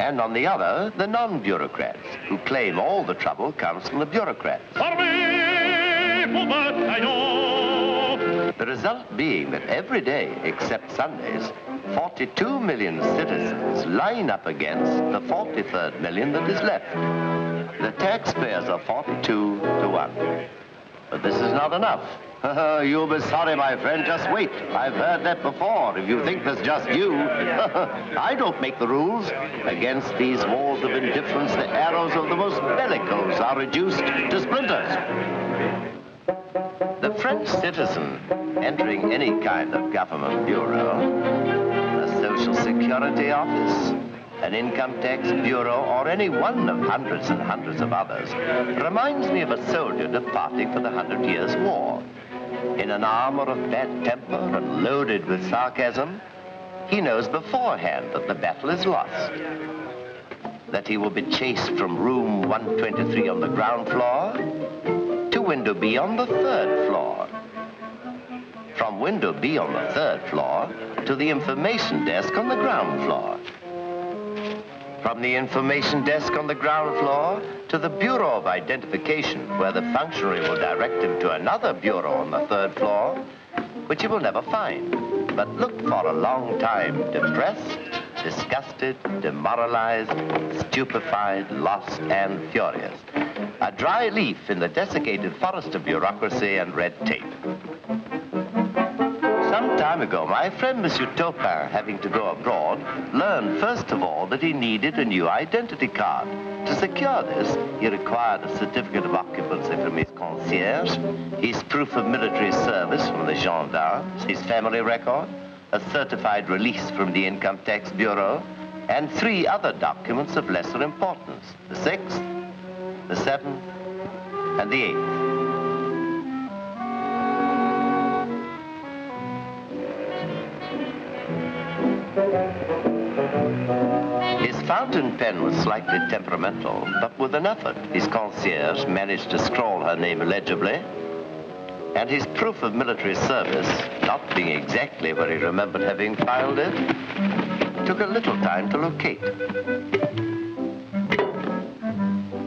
And on the other, the non-bureaucrats, who claim all the trouble comes from the bureaucrats. The result being that every day, except Sundays, 42 million citizens line up against the 43rd million that is left. The taxpayers are 42 to 1. But this is not enough. You'll be sorry, my friend. Just wait. I've heard that before. If you think there's just you, I don't make the rules. Against these walls of indifference, the arrows of the most bellicose are reduced to splinters. The French citizen entering any kind of government bureau, a social security office, an income tax bureau, or any one of hundreds and hundreds of others, reminds me of a soldier departing for the 100 Years' War. In an armor of bad temper and loaded with sarcasm, he knows beforehand that the battle is lost, that he will be chased from room 123 on the ground floor to window B on the 3rd floor, from window B on the 3rd floor to the information desk on the ground floor, from the information desk on the ground floor to the Bureau of Identification, where the functionary will direct him to another bureau on the 3rd floor, which he will never find, but look for a long time, depressed, disgusted, demoralized, stupefied, lost, and furious. A dry leaf in the desiccated forest of bureaucracy and red tape. Some time ago, my friend Monsieur Taupin, having to go abroad, learned first of all that he needed a new identity card. To secure this, he required a certificate of occupancy from his concierge, his proof of military service from the gendarmes, his family record, a certified release from the Income Tax Bureau, and 3 other documents of lesser importance, the 6th, the 7th, and the 8th. His fountain pen was slightly temperamental, but with an effort, his concierge managed to scrawl her name legibly, and his proof of military service, not being exactly where he remembered having filed it, took a little time to locate.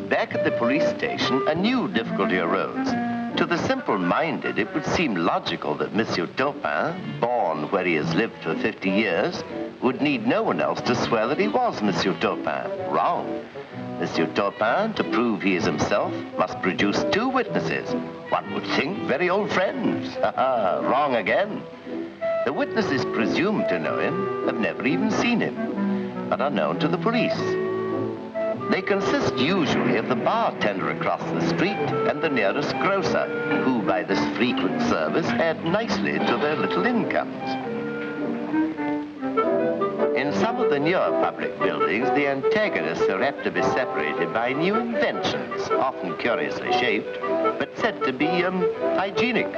Back at the police station, a new difficulty arose. To the simple-minded, it would seem logical that Monsieur Taupin, born where he has lived for 50 years, would need no one else to swear that he was Monsieur Taupin. Wrong. Monsieur Taupin, to prove he is himself, must produce 2 witnesses. One would think very old friends. Wrong again. The witnesses presumed to know him have never even seen him, but are known to the police. They consist usually of the bartender across the street and the nearest grocer, who by this frequent service add nicely to their little incomes. In some of the newer public buildings, the antagonists are apt to be separated by new inventions, often curiously shaped, but said to be hygienic.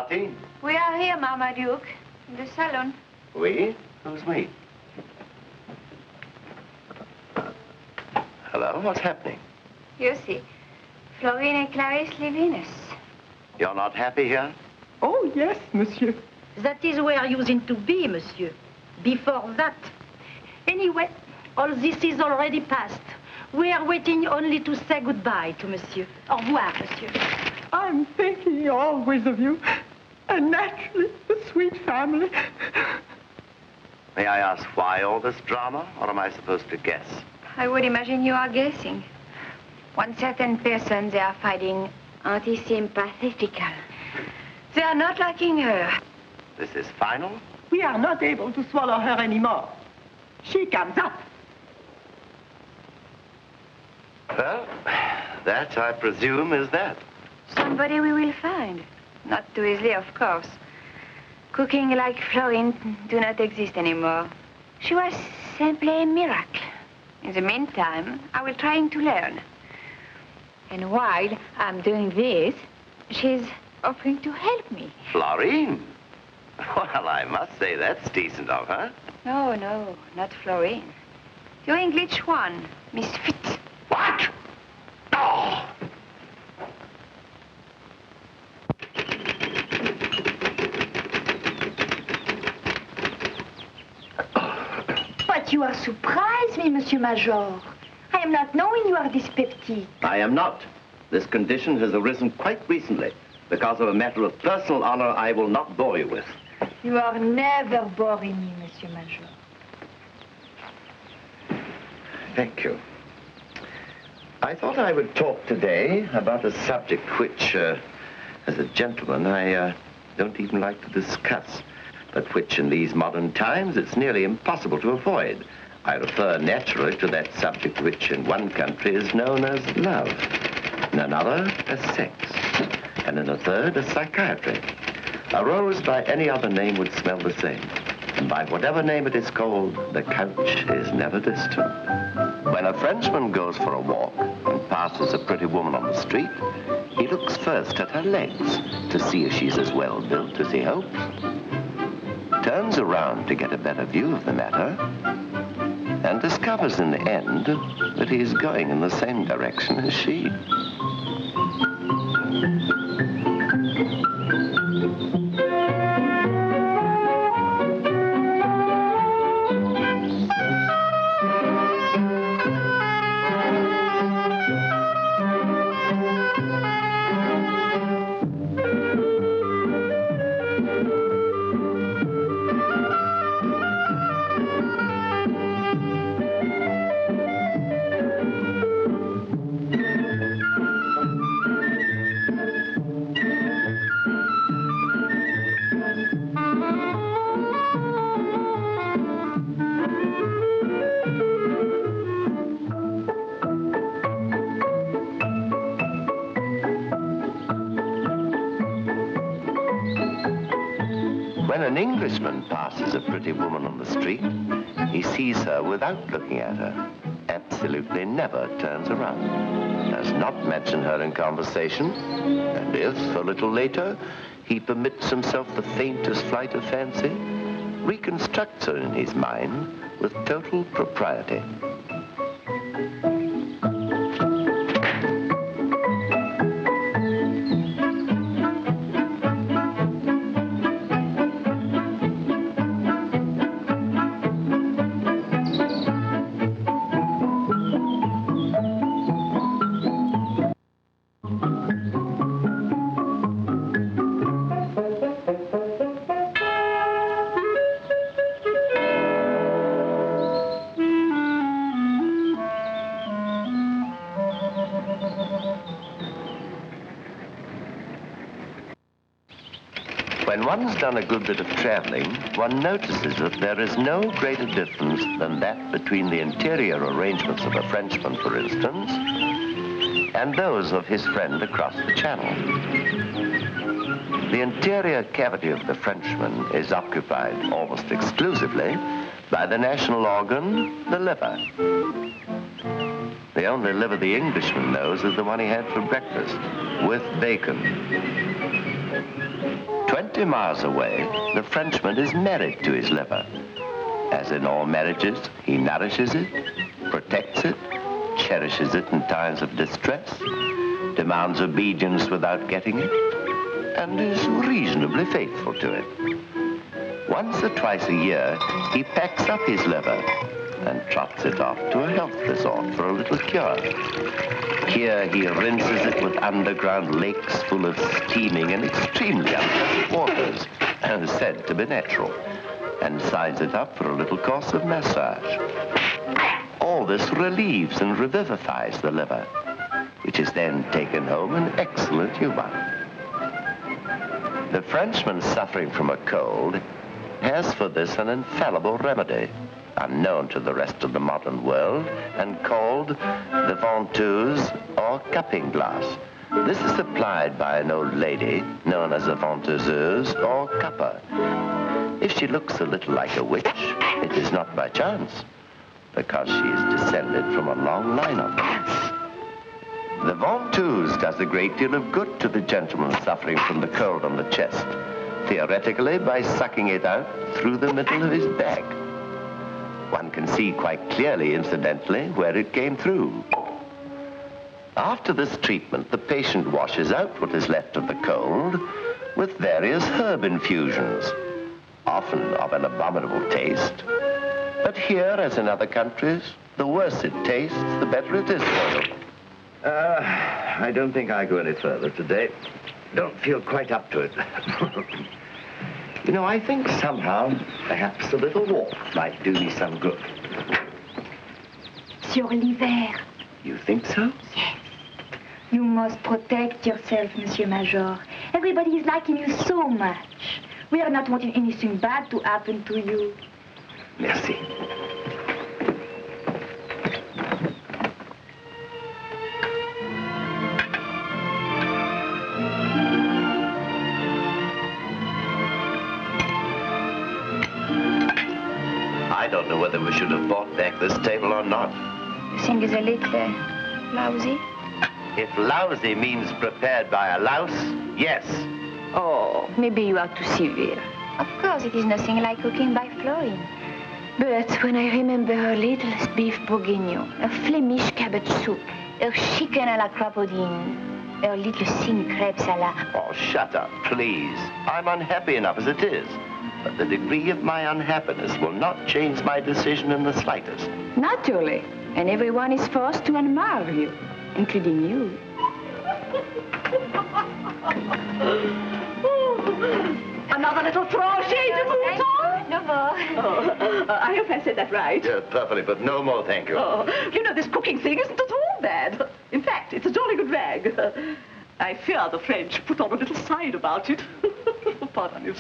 Martine? We are here, Marmaduke, in the salon. We? Who's we? Hello, what's happening? You see, Florine and Clarisse live in us. You're not happy here? Oh, yes, monsieur. That is where you used to be, monsieur. Before that. Anyway, all this is already past. We are waiting only to say goodbye to monsieur. Au revoir, monsieur. I'm thinking always of you. And naturally, the sweet family. May I ask why all this drama, or am I supposed to guess? I would imagine you are guessing. One certain person they are finding anti-sympathetical. They are not liking her. This is final? We are not able to swallow her anymore. She comes up. Well, that, I presume, is that. Somebody we will find. Not too easily, of course. Cooking like Florine do not exist anymore. She was simply a miracle. In the meantime, I will trying to learn. And while I'm doing this, she's offering to help me. Florine? Well, I must say that's decent of her. No, no, not Florine. Your English one, Miss Fitz. What? Oh! But you are surprised me, Monsieur Major. I am not knowing you are dyspeptic. I am not. This condition has arisen quite recently. Because of a matter of personal honor I will not bore you with. You are never boring me, Monsieur Major. Thank you. I thought I would talk today about a subject which, as a gentleman, I don't even like to discuss, but which in these modern times it's nearly impossible to avoid. I refer naturally to that subject which in one country is known as love, in another as sex, and in a third as psychiatry. A rose by any other name would smell the same. And by whatever name it is called, the couch is never distant. When a Frenchman goes for a walk and passes a pretty woman on the street, he looks first at her legs to see if she's as well built as he hopes. Turns around to get a better view of the matter, and discovers in the end that he is going in the same direction as she. an Englishman passes a pretty woman on the street, he sees her without looking at her. Absolutely never turns around. Does not mention her in conversation. And if, a little later, he permits himself the faintest flight of fancy, reconstructs her in his mind with total propriety. When one's done a good bit of traveling, one notices that there is no greater difference than that between the interior arrangements of a Frenchman, for instance, and those of his friend across the channel. The interior cavity of the Frenchman is occupied almost exclusively by the national organ, the liver. The only liver the Englishman knows is the one he had for breakfast, with bacon. 20 miles away, the Frenchman is married to his liver. As in all marriages, he nourishes it, protects it, cherishes it in times of distress, demands obedience without getting it, and is reasonably faithful to it. Once or twice a year, he packs up his liver and trots it off to a health resort for a little cure. Here he rinses it with underground lakes full of steaming and extremely unpleasant waters, and said to be natural, and signs it up for a little course of massage. All this relieves and revivifies the liver, which is then taken home in excellent humor. The Frenchman suffering from a cold has for this an infallible remedy, unknown to the rest of the modern world, and called the ventouse or cupping glass. This is applied by an old lady known as a ventouseuse or cupper. If she looks a little like a witch, it is not by chance, because she is descended from a long line of them. The ventouse does a great deal of good to the gentleman suffering from the cold on the chest, theoretically by sucking it out through the middle of his bag. One can see quite clearly, incidentally, where it came through. After this treatment, the patient washes out what is left of the cold with various herb infusions, often of an abominable taste. But here, as in other countries, the worse it tastes, the better it is for you. I don't think I go any further today. Don't feel quite up to it. You know, I think somehow, perhaps a little walk might do me some good. Sur l'hiver. You think so? Yes. You must protect yourself, Monsieur Major. Everybody is liking you so much. We are not wanting anything bad to happen to you. Merci. I don't know whether we should have bought back this table or not. You think it's a little lousy? If lousy means prepared by a louse, yes. Oh, maybe you are too severe. Of course, it is nothing like cooking by Florine. But when I remember her little beef bourguignon, her Flemish cabbage soup, her chicken à la crapaudine, her little thin crepes à la... Oh, shut up, please. I'm unhappy enough as it is. But the degree of my unhappiness will not change my decision in the slightest. Naturally. And everyone is forced to admire you, including you. Another little tranche de mouton? No more. I hope I said that right. Yes, perfectly, but no more, thank you. Oh, you know, this cooking thing isn't at all bad. In fact, it's a jolly good rag. I fear the French put on a little side about it. Pardon me.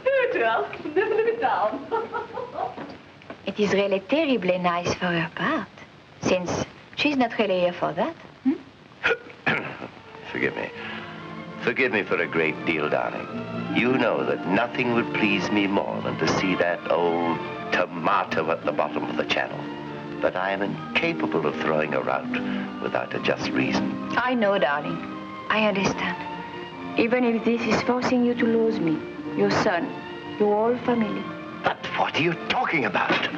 Oh, dear, never live it down. It is really terribly nice for her part, since she's not really here for that. Forgive me. Forgive me for a great deal, darling. You know that nothing would please me more than to see that old tomato at the bottom of the channel. But I am incapable of throwing her out without a just reason. I know, darling. I understand. Even if this is forcing you to lose me, your son, your whole family. But what are you talking about?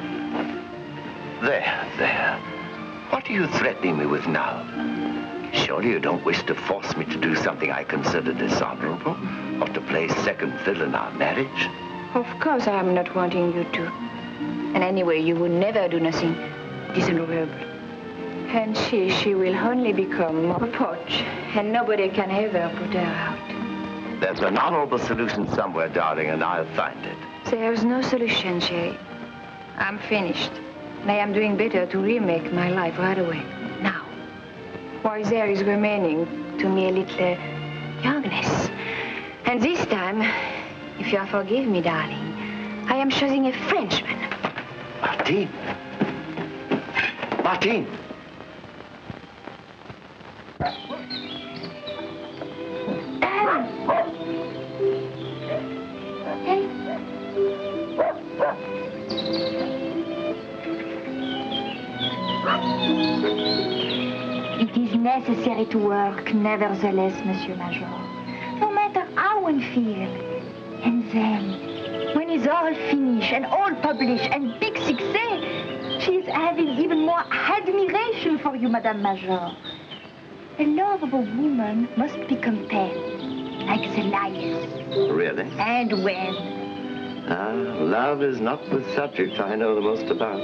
There. What are you threatening me with now? Surely you don't wish to force me to do something I consider dishonorable, or to play second fiddle in our marriage? Of course I am not wanting you to. And anyway, you would never do nothing dishonorable. And she will only become more poach, and nobody can ever put her out. There's an honorable solution somewhere, darling, and I'll find it. There's no solution, Jerry. I'm finished. And I am doing better to remake my life right away. Now. While there is remaining to me a little youngness. And this time, if you forgive me, darling, I am choosing a Frenchman. Martine! Martine! It is necessary to work, nevertheless, Monsieur Major. No matter how one feels. And then, when it's all finished and all published and big success, she is having even more admiration for you, Madame Major. The love of a woman must be compelled, like the lion. Really? And when? Love is not the subject I know the most about.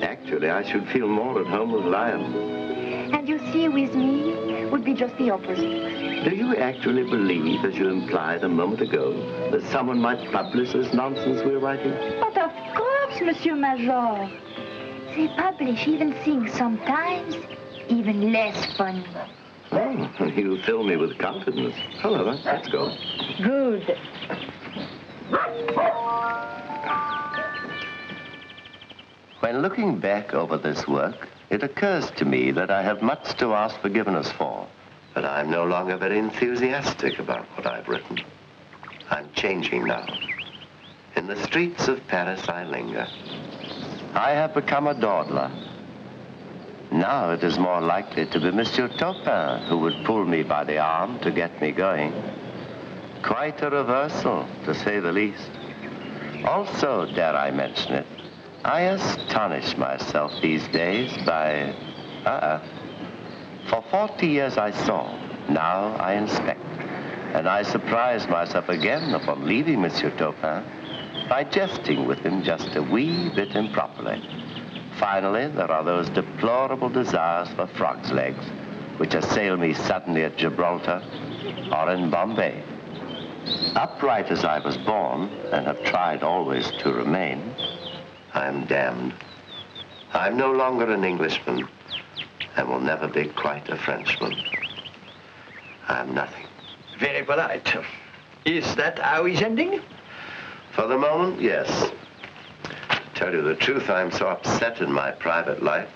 Actually, I should feel more at home with lions. And you see, with me, would be just the opposite. Do you actually believe, as you implied a moment ago, that someone might publish this nonsense we're writing? But of course, Monsieur Major. They publish even things sometimes even less funny. Oh, you fill me with confidence. However, let's go. Good. When looking back over this work, it occurs to me that I have much to ask forgiveness for. But I'm no longer very enthusiastic about what I've written. I'm changing now. In the streets of Paris I linger. I have become a dawdler. Now it is more likely to be Monsieur Taupin who would pull me by the arm to get me going. Quite a reversal, to say the least. Also, dare I mention it, I astonish myself these days by... For 40 years I saw, now I inspect. And I surprise myself again upon leaving Monsieur Taupin by jesting with him just a wee bit improperly. Finally, there are those deplorable desires for frog's legs, which assail me suddenly at Gibraltar or in Bombay. Upright as I was born, and have tried always to remain, I'm damned. I'm no longer an Englishman, and will never be quite a Frenchman. I'm nothing. Very polite. Is that how he's ending? For the moment, yes. To tell you the truth, I'm so upset in my private life,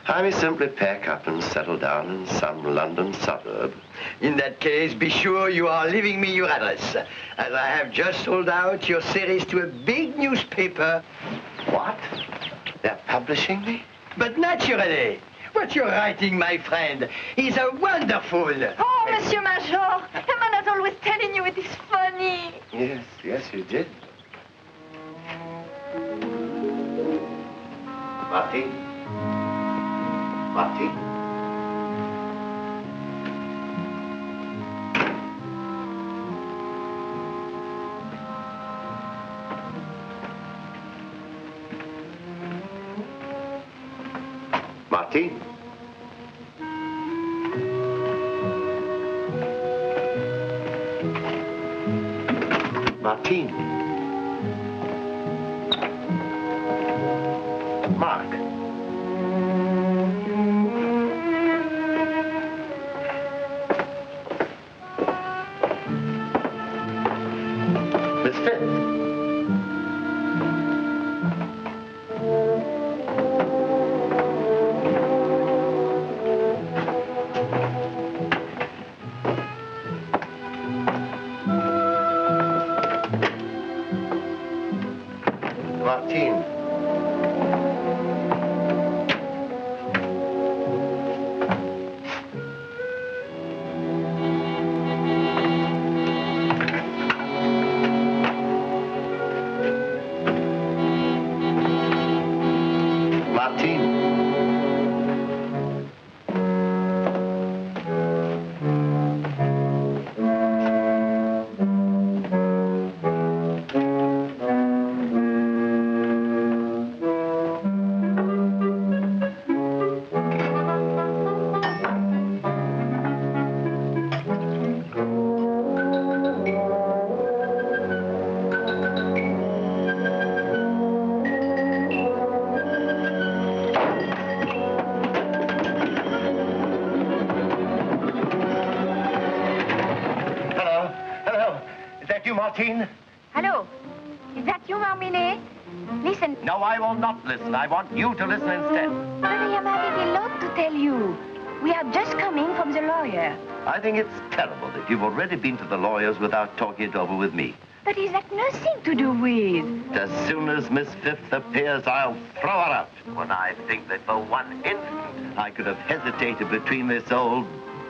I may simply pack up and settle down in some London suburb. In that case, be sure you are leaving me your address, as I have just sold out your series to a big newspaper. What? They're publishing me? But naturally. What you're writing, my friend, is a wonderful... Oh, Monsieur Major, Herman is always telling you it is funny. Yes, you did. Martine? Martine? Martine? Martine? Mark? Miss Fitz? Martine. Martine? Hello. Is that you, Marminet? Listen. No, I will not listen. I want you to listen instead. But I am having a lot to tell you. We are just coming from the lawyer. I think it's terrible that you've already been to the lawyer's without talking it over with me. But is that nothing to do with? As soon as Miss Fifth appears, I'll throw her out. When I think that for one instant I could have hesitated between this old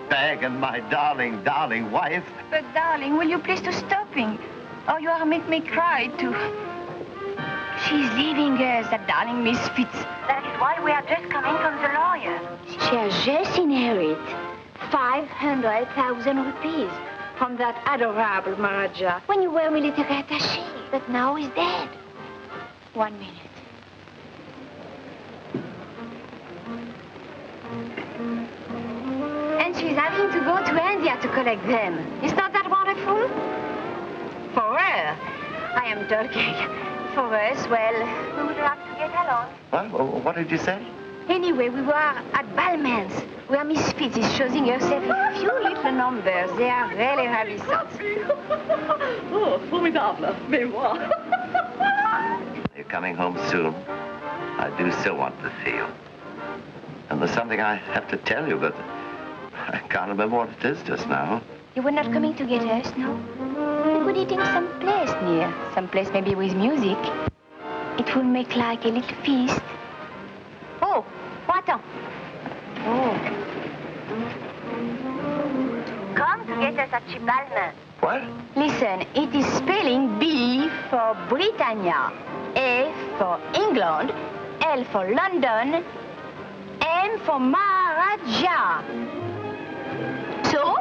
bag and my darling, darling wife. But, darling, will you please to stopping? Or you are make me cry, too. She's leaving us, that darling Miss Fitz. That is why we are just coming from the lawyer. She has just inherited 500,000 rupees from that adorable Maharaja when you were military attaché, but now he's dead. 1 minute. And she's having to go to India to collect them. Is not that wonderful? For her, I am joking. For us, well, we would like to get along. What did you say? Anyway, we were at Balmain's, where Miss Fitz is showing herself a few little numbers. They are really ravissants. Oh, formidable. Mais moi. You're coming home soon. I do so want to see you. And there's something I have to tell you, but I can't remember what it is just now. You were not coming to get us, no? We could eat in some place near. Some place maybe with music. It will make like a little feast. Oh, attends. Oh. Come to get us at Balmain. What? Listen, it is spelling B for Britannia, A for England, L for London, M for Maharaja. So,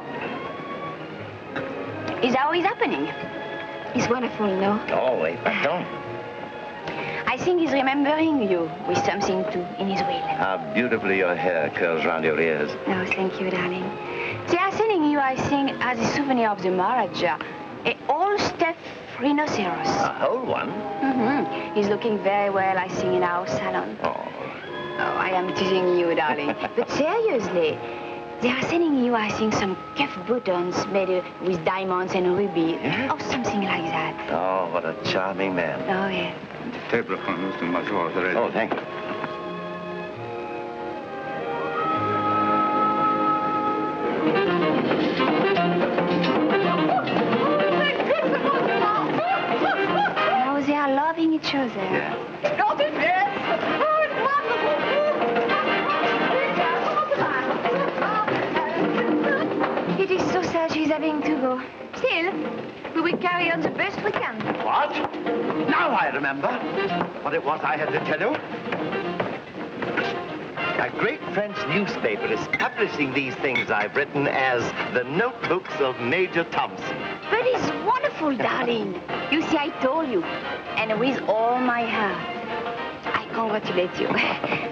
is how it's happening. It's wonderful, no? Oh, wait, pardon. I think he's remembering you with something, too, in his will. How beautifully your hair curls round your ears. No, thank you, darling. They are sending you, I think, as a souvenir of the Maharaja, a all-stuffed rhinoceros. A whole one? Mm-hmm. He's looking very well, I think, in our salon. Oh. Oh, I am teasing you, darling. But seriously, they are sending you, I think, some cuff buttons made with diamonds and rubies. Yeah? Or something like that. Oh, what a charming man. Oh, yeah. Oh, thank you. Now they are loving each other. Yeah. Got it, yes. Oh, it's wonderful. It is so sad she's having to go. Still, we will carry on the best we can. What? Now I remember what it was I had to tell you. A great French newspaper is publishing these things I've written as the notebooks of Major Thompson. But it's wonderful, darling. You see, I told you. And with all my heart. I congratulate you.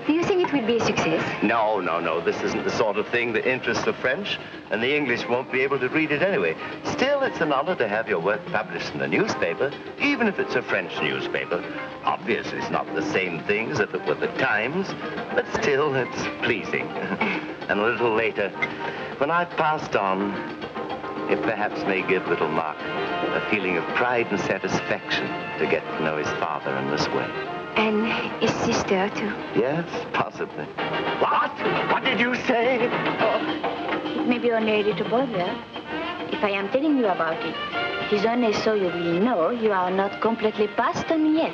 Do you think it will be a success? No, no, no. This isn't the sort of thing that interests the French, and the English won't be able to read it anyway. Still, it's an honor to have your work published in a newspaper, even if it's a French newspaper. Obviously, it's not the same thing as if it were the Times, but still, it's pleasing. And a little later, when I've passed on, it perhaps may give little Mark a feeling of pride and satisfaction to get to know his father in this way. And his sister, too. Yes, possibly. What? What did you say? Oh, it may be only a little bother if I am telling you about it. It is only so you will know you are not completely past on yet.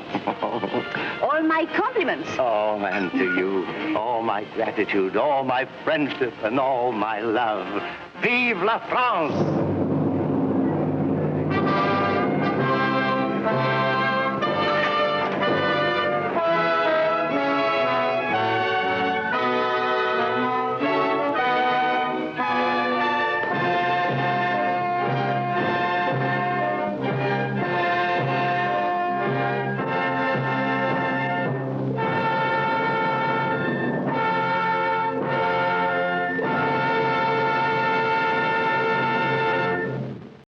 All my compliments. Oh, and to you, all my gratitude, all my friendship, and all my love. Vive la France!